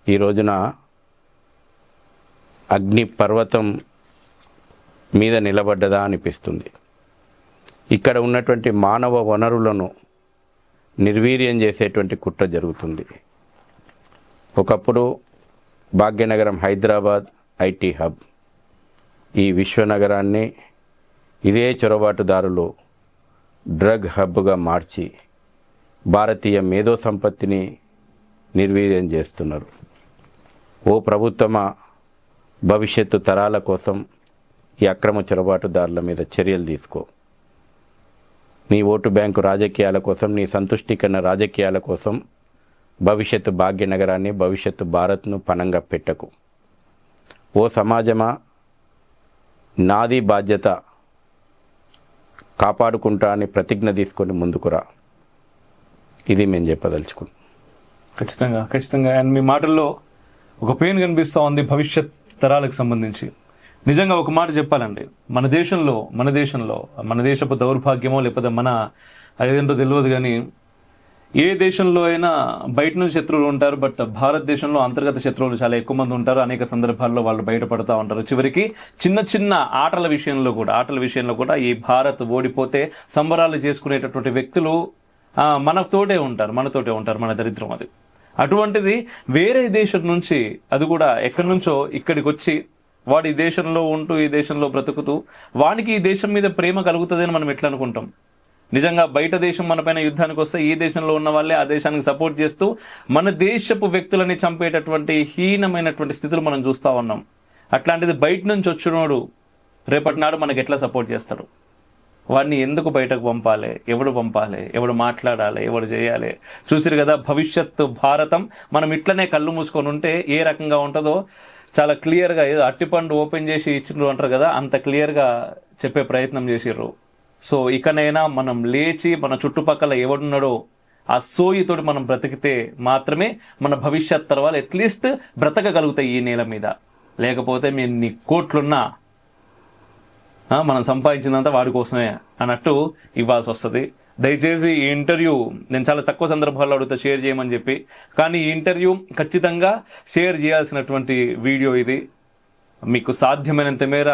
B: ఈ రోజున అగ్ని పర్వతం మీద నిలబడ్డదా అనిపిస్తుంది. ఇక్కడ ఉన్నటువంటి మానవ వనరులను నిర్వీర్యం చేసేటువంటి కుట్ర జరుగుతుంది. ఒకప్పుడు భాగ్యనగరం హైదరాబాద్ ఐటీ హబ్. ఈ విశ్వనగరాన్ని ఇదే చొరబాటుదారులు డ్రగ్ హబ్గా మార్చి భారతీయ మేధో సంపత్తిని నిర్వీర్యం చేస్తున్నారు. ఓ ప్రభుత్వమా, భవిష్యత్తు తరాల కోసం ఈ అక్రమ చొరబాటుదారుల మీద చర్యలు తీసుకో. నీ ఓటు బ్యాంకు రాజకీయాల కోసం, నీ సంతుష్టీకరణ రాజకీయాల కోసం భవిష్యత్తు భాగ్యనగరాన్ని, భవిష్యత్తు భారత్ను పణంగా పెట్టకు. ఓ సమాజమా, నాది బాధ్యత కాపాడుకుంటా అని ప్రతిజ్ఞ తీసుకొని ముందుకురా. ఇది మేము చెప్పదలుచుకున్నాం.
A: ఖచ్చితంగా ఖచ్చితంగా. అండ్ మీ మాటల్లో ఒక పెయిన్ కనిపిస్తూ ఉంది భవిష్యత్ తరాలకు సంబంధించి. నిజంగా ఒక మాట చెప్పాలండి, మన దేశపు దౌర్భాగ్యమో లేకపోతే మన అదేంటో తెలియదు, కానీ ఏ దేశంలో అయినా బయట నుంచి శత్రువులు ఉంటారు, బట్ భారతదేశంలో అంతర్గత శత్రువులు చాలా ఎక్కువ మంది ఉంటారు. అనేక సందర్భాల్లో వాళ్ళు బయటపడతా ఉంటారు. చివరికి చిన్న చిన్న ఆటల విషయంలో కూడా ఈ భారత్ ఓడిపోతే సంబరాలు చేసుకునేటటువంటి వ్యక్తులు మనతోటే ఉంటారు, మన దరిద్రం అది. అటువంటిది వేరే దేశం నుంచి, అది కూడా ఎక్కడి నుంచో ఇక్కడికి వచ్చి వాడు ఈ దేశంలో ఉంటూ ఈ దేశంలో బ్రతుకుతూ వానికి ఈ దేశం మీద ప్రేమ కలుగుతుందని మనం ఎట్లా అనుకుంటాం? నిజంగా బయట దేశం మన పైన యుద్ధానికి వస్తే ఈ దేశంలో ఉన్న వాళ్ళే ఆ దేశానికి సపోర్ట్ చేస్తూ మన దేశపు వ్యక్తులని చంపేటటువంటి హీనమైనటువంటి స్థితులు మనం చూస్తూ ఉన్నాం. అట్లాంటిది బయట నుంచి వచ్చినోడు రేపటి నాడు మనకి ఎట్లా సపోర్ట్ చేస్తాడు? వాడిని ఎందుకు బయటకు పంపాలి? ఎవడు మాట్లాడాలి? ఎవడు చేయాలి? చూసిరు కదా భవిష్యత్తు భారతం. మనం ఇట్లనే కళ్ళు మూసుకొని ఉంటే ఏ రకంగా ఉంటుందో చాలా క్లియర్గా, ఏదో అట్టిపండు ఓపెన్ చేసి ఇచ్చిండ్రు అంటారు కదా, అంత క్లియర్గా చెప్పే ప్రయత్నం చేసిర్రు. సో ఇకనైనా మనం లేచి మన చుట్టుపక్కల ఎవడున్నాడో ఆ సోయితోటి మనం బ్రతికితే మాత్రమే మన భవిష్యత్ తరాలు అట్లీస్ట్ బ్రతకగలుగుతాయి ఈ నేల మీద. లేకపోతే మీరు నీ కోట్లున్నా మనం సంపాదించినంత వాడి కోసమే అన్నట్టు ఇవ్వాల్సి వస్తుంది. దయచేసి ఈ ఇంటర్వ్యూ నేను చాలా తక్కువ సందర్భాల్లో అడుగుతా షేర్ చేయమని చెప్పి, కానీ ఈ ఇంటర్వ్యూ ఖచ్చితంగా షేర్ చేయాల్సినటువంటి వీడియో ఇది. మీకు సాధ్యమైనంత మేర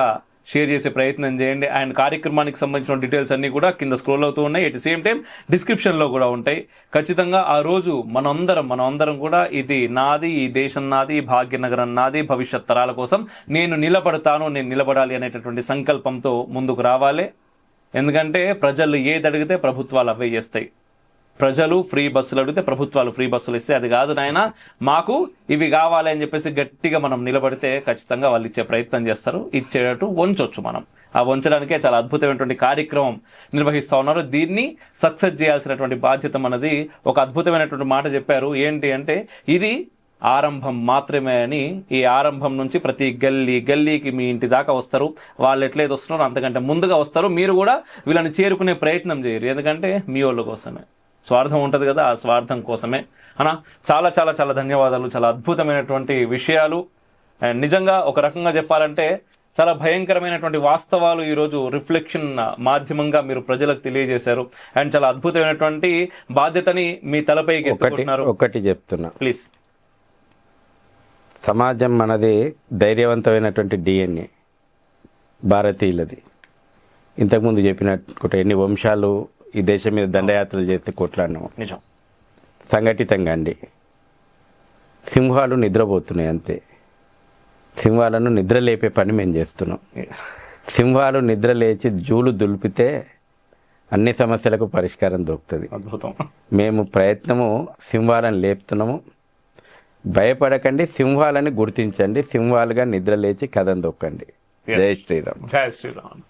A: షేర్ చేసే ప్రయత్నం చేయండి. అండ్ కార్యక్రమానికి సంబంధించిన డీటెయిల్స్ అన్ని కూడా కింద స్క్రోల్ అవుతూ ఉన్నాయి. ఎట్ ది సేమ్ టైం డిస్క్రిప్షన్లో కూడా ఉంటాయి. ఖచ్చితంగా ఆ రోజు మనందరం కూడా ఇది నాది, ఈ దేశం నాది, భాగ్యనగరం నాది, భవిష్యత్ తరాల కోసం నేను నిలబడాలి అనేటటువంటి సంకల్పంతో ముందుకు రావాలి. ఎందుకంటే ప్రజలు ఏది అడిగితే ప్రభుత్వాలు అవే చేస్తాయి. ప్రజలు ఫ్రీ బస్సులు అడిగితే ప్రభుత్వాలు ఫ్రీ బస్సులు ఇస్తే అది కాదు నాయన మాకు ఇవి కావాలి అని చెప్పేసి గట్టిగా మనం నిలబడితే ఖచ్చితంగా వాళ్ళు ఇచ్చే ప్రయత్నం చేస్తారు. ఇచ్చేటట్టు వంచొచ్చు మనం. ఆ వంచడానికే చాలా అద్భుతమైనటువంటి కార్యక్రమం నిర్వహిస్తా ఉన్నారు. దీన్ని సక్సెస్ చేయాల్సినటువంటి బాధ్యత మనది. ఒక అద్భుతమైనటువంటి మాట చెప్పారు, ఏంటి అంటే ఇది ఆరంభం మాత్రమే అని. ఈ ఆరంభం నుంచి ప్రతి గల్లీకి మీ ఇంటి దాకా వస్తారు. వాళ్ళు ఎట్లయితే వస్తున్నారో అంతకంటే ముందుగా వస్తారు. మీరు కూడా వీళ్ళని చేరుకునే ప్రయత్నం చేయరు, ఎందుకంటే మీ వాళ్ళ కోసమే. స్వార్థం ఉంటుంది కదా, ఆ స్వార్థం కోసమే. అనా చాలా చాలా చాలా ధన్యవాదాలు. చాలా అద్భుతమైనటువంటి విషయాలు. అండ్ నిజంగా ఒక రకంగా చెప్పాలంటే చాలా భయంకరమైనటువంటి వాస్తవాలు ఈరోజు రిఫ్లెక్షన్ మాధ్యమంగా మీరు ప్రజలకు తెలియజేశారు. అండ్ చాలా అద్భుతమైనటువంటి బాధ్యతని మీ తలపైకి ఎత్తుకుంటున్నారు.
B: ఒకటి చెప్తున్నా
A: ప్లీజ్.
B: సమాజం మనది ధైర్యవంతమైనటువంటి DNA భారతీయులది. ఇంతకుముందు చెప్పినట్టు ఎన్ని వంశాలు ఈ దేశం మీద దండయాత్రలు చేస్తే కొట్లాడినాము.
A: నిజం.
B: సంఘటితంగా అండి. సింహాలు నిద్రపోతున్నాయి అంతే. సింహాలను నిద్ర లేపే పని మేము చేస్తున్నాం. సింహాలు నిద్ర లేచి జూలు దులిపితే అన్ని సమస్యలకు పరిష్కారం దొరుకుతుంది.
A: అద్భుతం.
B: మేము ప్రయత్నము సింహాలను లేపుతున్నాము. భయపడకండి, సింహాలని గుర్తించండి, సింహాలుగా నిద్ర లేచి కథం దొక్కండి. జై శ్రీరామ్.
A: జై శ్రీరామ్.